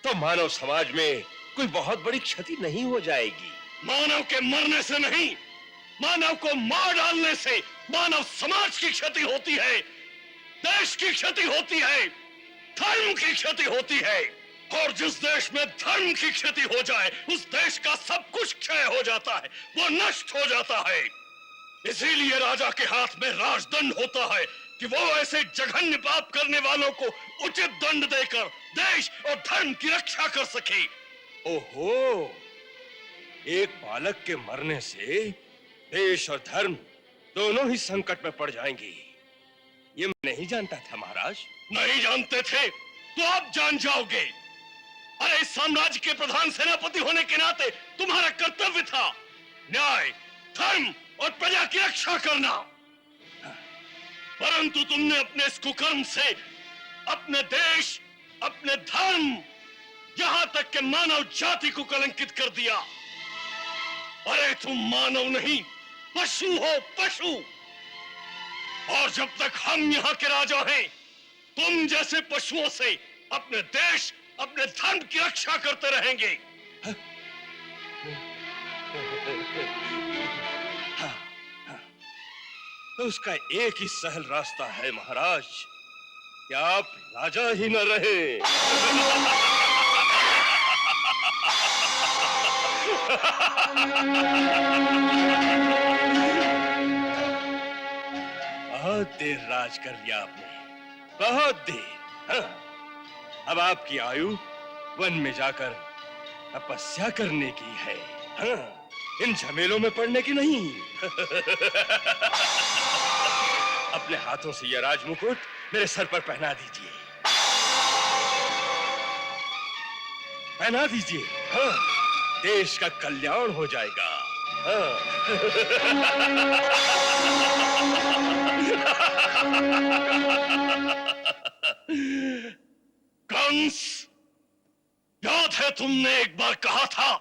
तो मानव समाज में कोई बहुत बड़ी क्षति नहीं हो जाएगी। मानव के मरने से नहीं, मानव को मार डालने से मानव समाज की क्षति होती है, देश की क्षति होती है, धर्म की क्षति होती है। और जिस देश में धर्म की क्षति हो जाए उस देश का सब कुछ क्षय हो जाता है, वो नष्ट हो जाता है। इसीलिए राजा के हाथ में राजदंड होता है कि वो ऐसे जघन्य पाप करने वालों को उचित दंड देकर देश और धर्म की रक्षा कर सके। ओहो, एक बालक के मरने से देश और धर्म दोनों ही संकट में पड़ जाएंगे। ये मैं नहीं जानता था महाराज। नहीं जानते थे तो आप जान जाओगे। अरे इस साम्राज्य के प्रधान सेनापति होने के नाते तुम्हारा कर्तव्य था न्याय, धर्म और प्रजा की रक्षा करना, परंतु तुमने अपने इस कुकर्म से अपने देश, अपने धर्म, यहां तक कि मानव जाति को कलंकित कर दिया। अरे तुम मानव नहीं, पशु हो, पशु। और जब तक हम यहाँ के राजा हैं, तुम जैसे पशुओं से अपने देश, अपने धर्म की रक्षा करते रहेंगे। तो उसका एक ही सहल रास्ता है महाराज कि आप राजा ही न रहे। बहुत देर राज कर लिया आपने, बहुत देर। हाँ, अब आपकी आयु वन में जाकर तपस्या करने की है। हाँ, इन झमेलों में पड़ने की नहीं। अपने हाथों से यह राजमुकुट मेरे सर पर पहना दीजिए, पहना दीजिए। हाँ, देश का कल्याण हो जाएगा। हाँ। कंस, याद है तुमने एक बार कहा था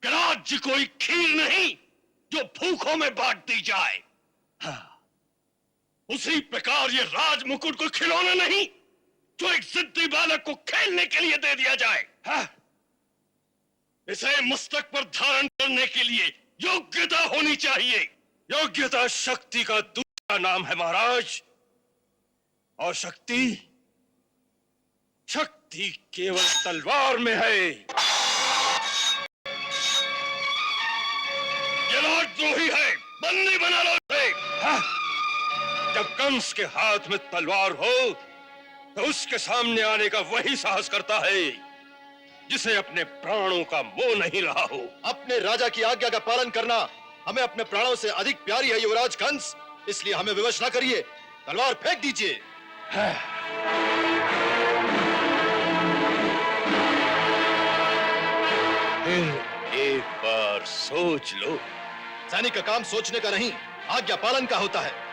कि राज्य कोई खीर नहीं जो भूखों में बांट दी जाए। हाँ, उसी प्रकार ये राजमुकुट को खिलौना नहीं जो एक जिद्दी बालक को खेलने के लिए दे दिया जाए। हाँ, इसे मस्तक पर धारण करने के लिए योग्यता होनी चाहिए। योग्यता शक्ति का दूसरा नाम है महाराज, और शक्ति, शक्ति केवल तलवार में है। ये राजद्रोही है, बंदी बना लो इसे। हाँ? जब कंस के हाथ में तलवार हो तो उसके सामने आने का वही साहस करता है जिसे अपने प्राणों का मोह नहीं रहा हो। अपने राजा की आज्ञा का पालन करना हमें अपने प्राणों से अधिक प्यारी है युवराज कंस, इसलिए हमें विवश न करिए, तलवार फेंक दीजिए। फिर एक बार सोच लो। सैनिक का काम सोचने का नहीं, आज्ञा पालन का होता है।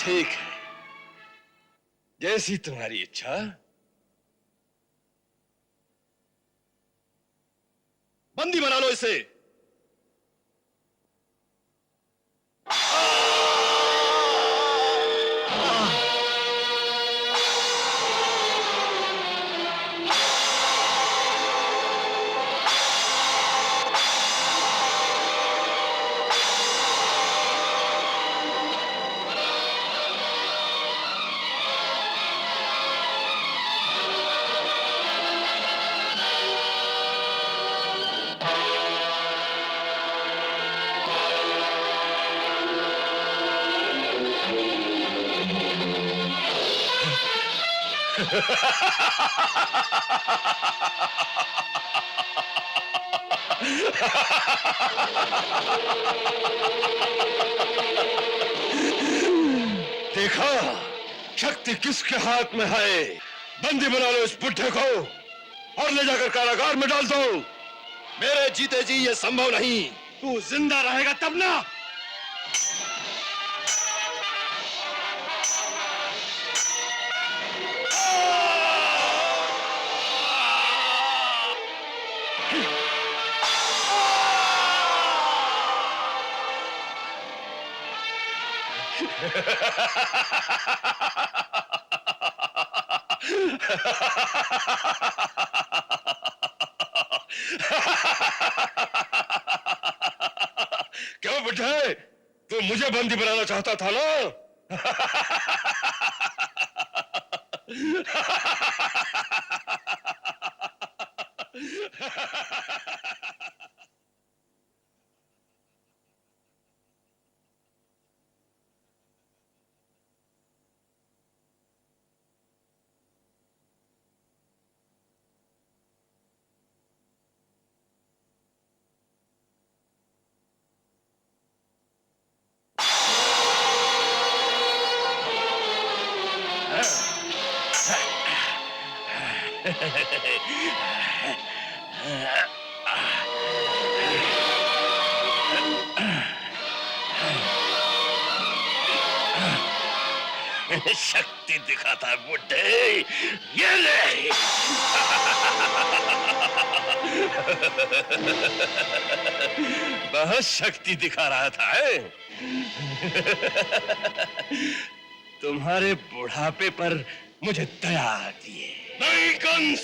ठीक है, जैसी तुम्हारी इच्छा। बंदी बना लो इसे। देखा, शक्ति किसके हाथ में है। बंदी बना लो इस बुड्ढे को। और ले जाकर कारागार में डाल दो। मेरे जीते जी ये संभव नहीं। तू जिंदा रहेगा तब ना। क्यों बुड्ढे, तू मुझे बंदी बनाना चाहता था ना? शक्ति दिखाता है बुड्ढे, ये ले। बहुत शक्ति दिखा रहा था है? तुम्हारे बुढ़ापे पर मुझे दया आती है। नहीं कंस,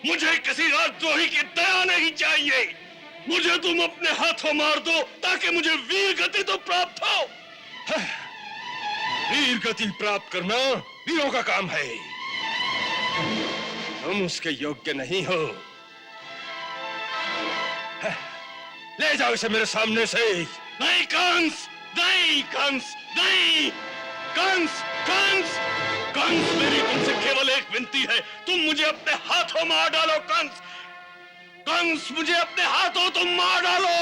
मुझे किसी राजद्रोही की दया नहीं चाहिए। मुझे तुम अपने हाथों मार दो ताकि मुझे वीर गति तो प्राप्त हो। वीर गति प्राप्त करना वीरों का काम है। तुम उसके योग्य नहीं हो। ले जाओ इसे मेरे सामने से। नहीं कंस, नहीं कंस, नहीं कंस, कंस, कंस, मेरी तुमसे केवल एक विनती है, तुम मुझे अपने हाथों मार डालो कंस। कंस, मुझे अपने हाथों तुम मार डालो।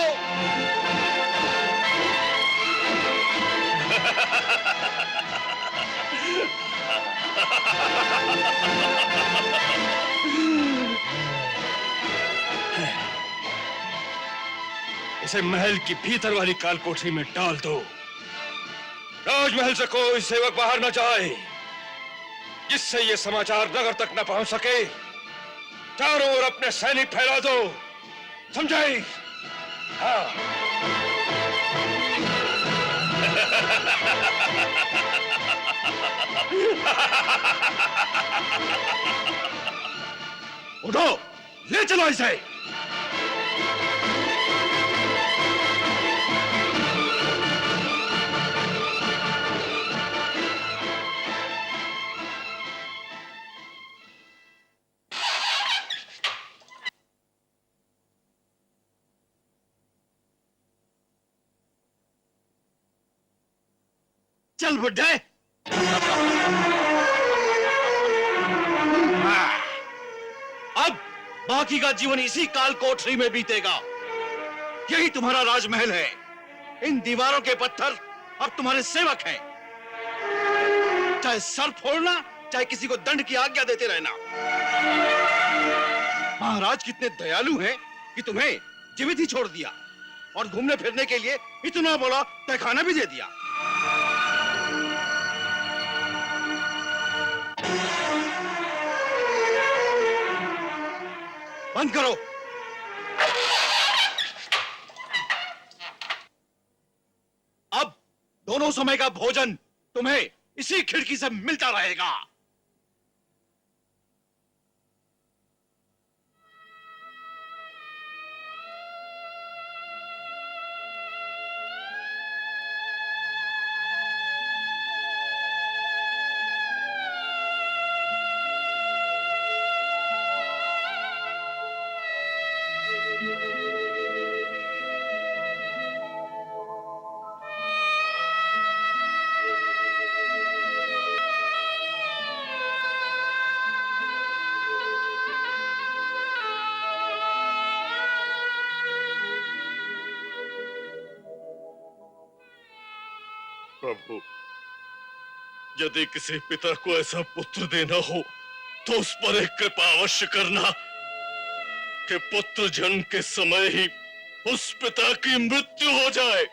इसे महल की भीतर वाली कालकोठरी में डाल दो। राजमहल से कोई सेवक बाहर न जाए, जिससे ये समाचार नगर तक न पहुंच सके। चारों ओर अपने सैनिक फैला दो, समझाई? हाँ। उठो, ले चलो इसे। चल बुड्ढे। अब बाकी का जीवन इसी काल कोठरी में बीतेगा। यही तुम्हारा राजमहल है। इन दीवारों के पत्थर अब तुम्हारे सेवक हैं। चाहे सर फोड़ना, चाहे किसी को दंड की आज्ञा देते रहना। महाराज कितने दयालु हैं कि तुम्हें जीवित ही छोड़ दिया और घूमने फिरने के लिए इतना बड़ा तहखाना भी दे दिया। बंद करो। अब दोनों समय का भोजन तुम्हें इसी खिड़की से मिलता रहेगा। प्रभु, यदि किसी पिता को ऐसा पुत्र देना हो तो उस पर एक कृपा अवश्य करना। कि पुत्र जन्म के समय ही उस पिता की मृत्यु हो जाए।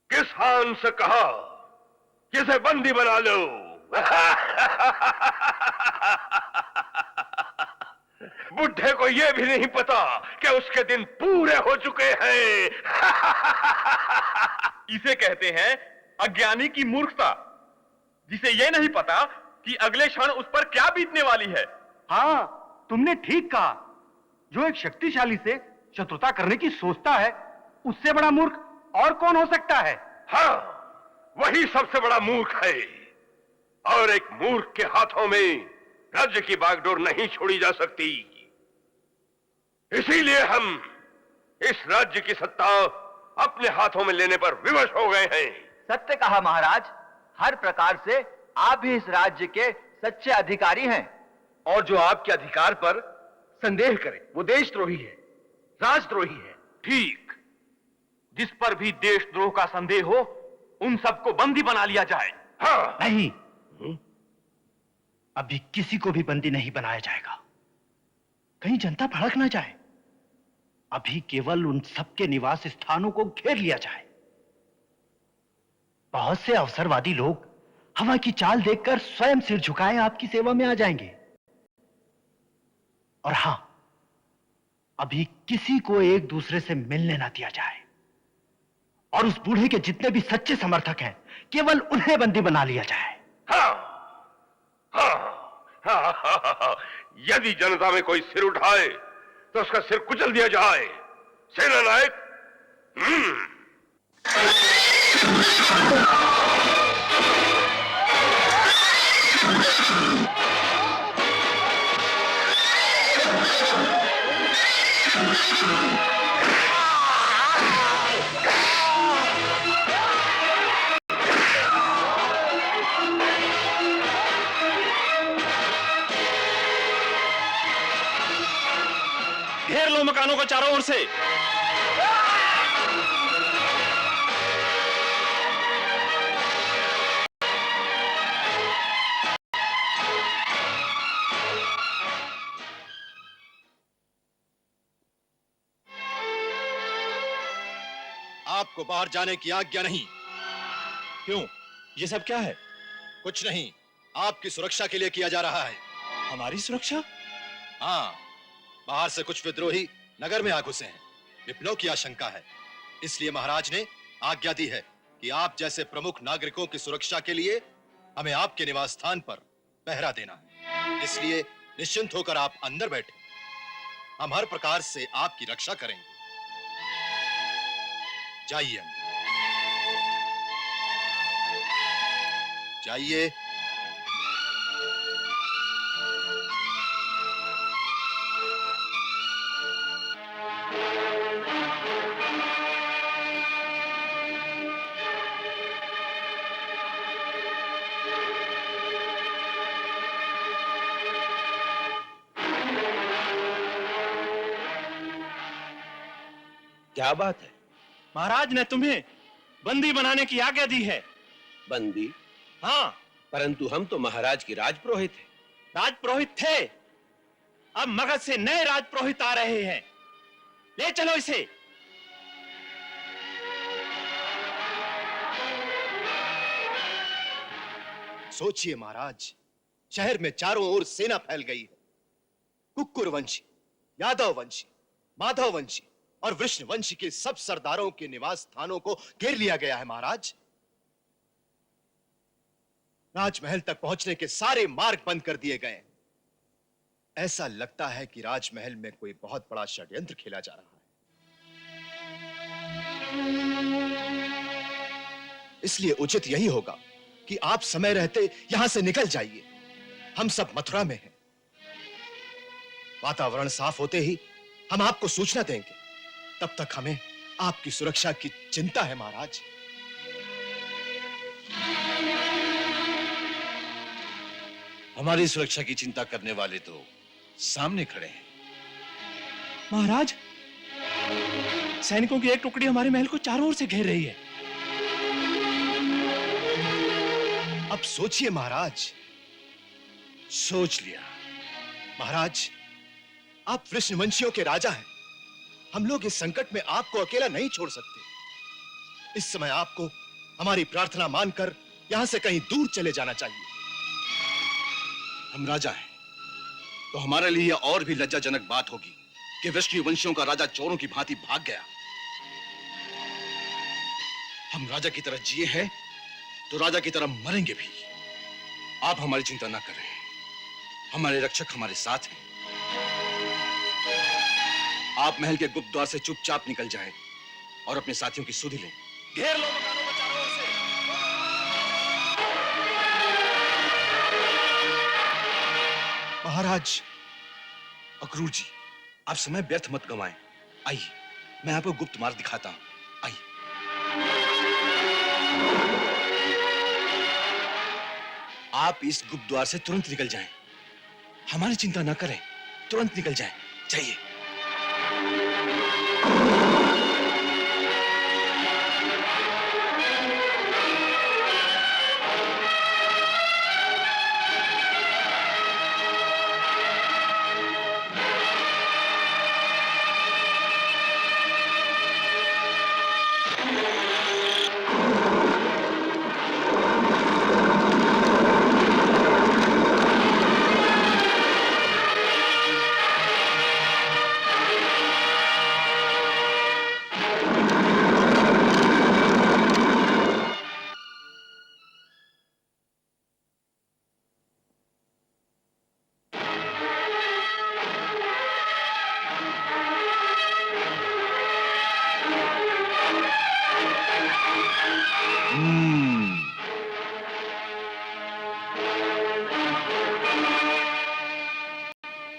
किसान से कहा कि इसे बंदी बना लो। बुढ़े को यह भी नहीं पता कि उसके दिन पूरे हो चुके हैं। इसे कहते हैं अज्ञानी की मूर्खता, जिसे यह नहीं पता कि अगले क्षण उस पर क्या बीतने वाली है। हाँ, तुमने ठीक कहा। जो एक शक्तिशाली से शत्रुता करने की सोचता है, उससे बड़ा मूर्ख और कौन हो सकता है? हाँ, वही सबसे बड़ा मूर्ख है। और एक मूर्ख के हाथों में राज्य की बागडोर नहीं छोड़ी जा सकती। इसीलिए हम इस राज्य की सत्ता अपने हाथों में लेने पर विवश हो गए हैं। सत्य कहा महाराज। हर प्रकार से आप भी इस राज्य के सच्चे अधिकारी हैं। और जो आपके अधिकार पर संदेह करे वो देशद्रोही है, राजद्रोही है। ठीक, जिस पर भी देशद्रोह का संदेह हो उन सबको बंदी बना लिया जाए। हाँ। नहीं, अभी किसी को भी बंदी नहीं बनाया जाएगा, कहीं जनता भड़क ना जाए। अभी केवल उन सबके निवास स्थानों को घेर लिया जाए। बहुत से अवसरवादी लोग हवा की चाल देखकर स्वयं सिर झुकाए आपकी सेवा में आ जाएंगे। और हां, अभी किसी को एक दूसरे से मिलने ना दिया जाए। और उस बूढ़े के जितने भी सच्चे समर्थक हैं, केवल उन्हें बंदी बना लिया जाए। यदि जनता में कोई सिर उठाए तो उसका सिर कुचल दिया जाए। सेना नायक। घेर लो मकानों को चारों ओर से। आपको बाहर जाने की आज्ञा नहीं। क्यों? ये सब क्या है? कुछ नहीं, आपकी सुरक्षा के लिए किया जा रहा है। हमारी सुरक्षा? हाँ, बाहर से कुछ विद्रोही नगर में आ घुसे हैं। विप्लव की आशंका है, इसलिए महाराज ने आज्ञा दी है कि आप जैसे प्रमुख नागरिकों की सुरक्षा के लिए हमें आपके निवास स्थान पर पहरा देना है। इसलिए निश्चिंत होकर आप अंदर बैठे, हम हर प्रकार से आपकी रक्षा करेंगे। जाइए अंदर, जाइए। क्या बात है? महाराज ने तुम्हें बंदी बनाने की आज्ञा दी है। बंदी? हाँ, परंतु हम तो महाराज की राजपुरोहित हैं। राजपुरोहित थे, अब मगध से नए राजपुरोहित आ रहे हैं। ले चलो इसे। सोचिए महाराज, शहर में चारों ओर सेना फैल गई है। कुक्कुर वंशी, यादव वंशी, माधव वंशी और वृष्ण वंशी के सब सरदारों के निवास स्थानों को घेर लिया गया है महाराज। राजमहल तक पहुंचने के सारे मार्ग बंद कर दिए गए। ऐसा लगता है कि राजमहल में कोई बहुत बड़ा षड्यंत्र खेला जा रहा है। इसलिए उचित यही होगा कि आप समय रहते यहां से निकल जाइए। हम सब मथुरा में हैं। वातावरण साफ होते ही हम आपको सूचना देंगे। तब तक हमें आपकी सुरक्षा की चिंता है महाराज। हमारी सुरक्षा की चिंता करने वाले तो सामने खड़े हैं। महाराज, सैनिकों की एक टुकड़ी हमारे महल को चारों ओर से घेर रही है। अब सोचिए महाराज। सोच लिया महाराज, आप वृषणवंशियों के राजा हैं। हम लोग इस संकट में आपको अकेला नहीं छोड़ सकते। इस समय आपको हमारी प्रार्थना मानकर यहां से कहीं दूर चले जाना चाहिए। हम राजा हैं, तो हमारे लिए और भी लज्जाजनक बात होगी कि वृषणवंशियों का राजा चोरों की भांति भाग गया। हम राजा की तरह जिए हैं तो राजा की तरह मरेंगे भी। आप हमारी चिंता ना करें, हमारे रक्षक हमारे साथ हैं। आप महल के गुप्त द्वार से चुपचाप निकल जाएं और अपने साथियों की सुधि लें। घेर लो मकानों को चारों ओर से। महाराज, अक्रूर जी, आप समय व्यर्थ मत गंवाएं। आइए, मैं आपको गुप्त मार्ग दिखाता हूं। आइए। आप इस गुप्त द्वार से तुरंत निकल जाएं। हमारी चिंता ना करें, तुरंत निकल जाएं। जाइए।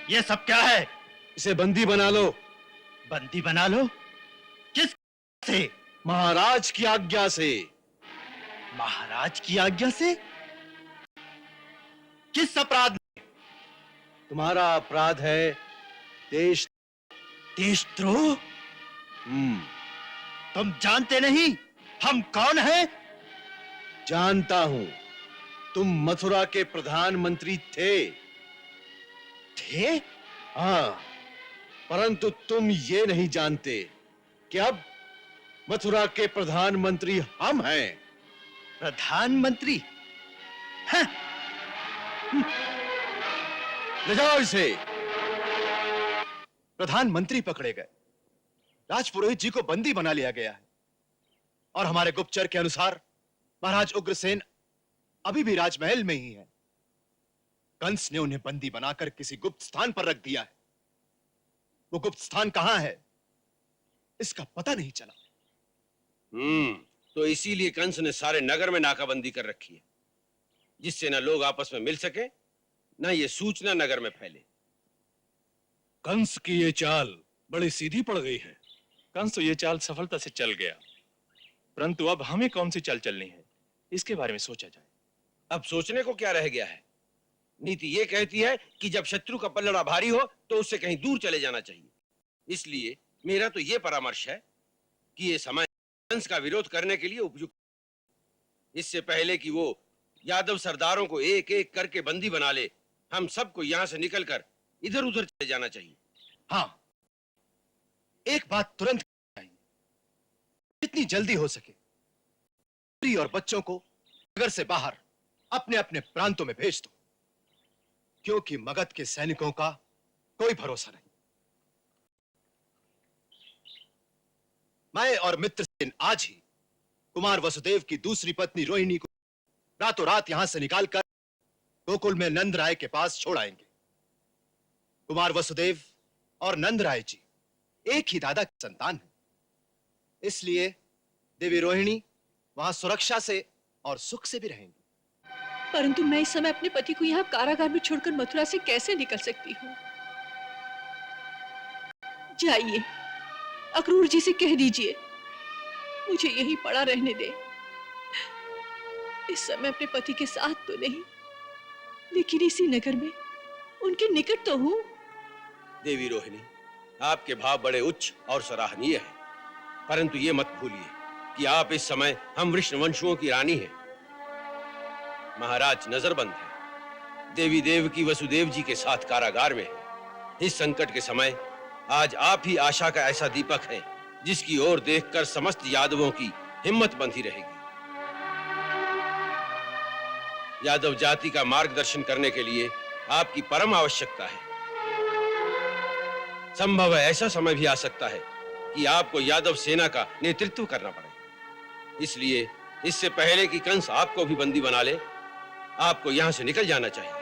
ये सब क्या है? इसे बंदी बना लो। बंदी बना लो? किस से? महाराज की आज्ञा से। महाराज की आज्ञा से? किस अपराध में? तुम्हारा अपराध है देशद्रोह। तुम जानते नहीं हम कौन हैं? जानता हूं, तुम मथुरा के प्रधानमंत्री थे। हाँ, परंतु तुम ये नहीं जानते कि अब मथुरा के प्रधानमंत्री हम हैं। प्रधानमंत्री? ले जाओ इसे। प्रधानमंत्री पकड़े गए, राजपुरोहित जी को बंदी बना लिया गया है और हमारे गुप्तचर के अनुसार महाराज उग्रसेन अभी भी राजमहल में ही है। कंस ने उन्हें बंदी बनाकर किसी गुप्त स्थान पर रख दिया है। वो गुप्त स्थान कहां है इसका पता नहीं चला। तो इसीलिए कंस ने सारे नगर में नाकाबंदी कर रखी है, जिससे ना लोग आपस में मिल सके, ना ये सूचना नगर में फैले। कंस की ये चाल बड़ी सीधी पड़ गई है। कंस तो ये चाल सफलता से चल गया, परंतु अब हमें कौन सी चाल चलनी है, इसके बारे में सोचा जाए। अब सोचने को क्या रह गया है? नीति ये कहती है कि जब शत्रु का पलड़ा भारी हो तो उससे कहीं दूर चले जाना चाहिए। इसलिए मेरा तो ये परामर्श है कि ये समय कंस का विरोध करने के लिए उपयुक्त। इससे पहले कि वो यादव सरदारों को एक एक करके बंदी बना ले, हम सबको यहां से निकलकर इधर उधर चले जाना चाहिए। हाँ, एक बात तुरंत चाहिए, जितनी जल्दी हो सके स्त्री और बच्चों को नगर से बाहर अपने अपने प्रांतों में भेज दो, क्योंकि मगध के सैनिकों का कोई भरोसा नहीं। मैं और मित्रसेन आज ही कुमार वसुदेव की दूसरी पत्नी रोहिणी को रातों रात यहां से निकालकर गोकुल में नंद राय के पास छोड़ आएंगे। कुमार वसुदेव और नंद राय जी एक ही दादा की संतान हैं, इसलिए देवी रोहिणी वहां सुरक्षा से और सुख से भी रहेंगी। परंतु मैं इस समय अपने पति को यहाँ कारागार में छोड़कर मथुरा से कैसे निकल सकती हूँ? जाइए, अक्रूर जी से कह दीजिए मुझे यहीं पड़ा रहने दे। इस समय अपने पति के साथ तो नहीं, लेकिन इसी नगर में उनके निकट तो हूँ। देवी रोहिणी, आपके भाव बड़े उच्च और सराहनीय हैं, परंतु ये मत भूलिए कि आप इस समय हम वृषवंशुओं की रानी हैं। महाराज नजरबंद है, देवी देव की वसुदेव जी के साथ कारागार में है। इस संकट के समय आज आप ही आशा का ऐसा दीपक हैं जिसकी ओर देखकर समस्त यादवों की हिम्मत बंधी रहेगी। यादव जाति का मार्गदर्शन करने के लिए आपकी परम आवश्यकता है। संभव है ऐसा समय भी आ सकता है कि आपको यादव सेना का नेतृत्व करना पड़े। इसलिए इससे पहले कि कंस आपको भी बंदी बना ले, आपको यहां से निकल जाना चाहिए।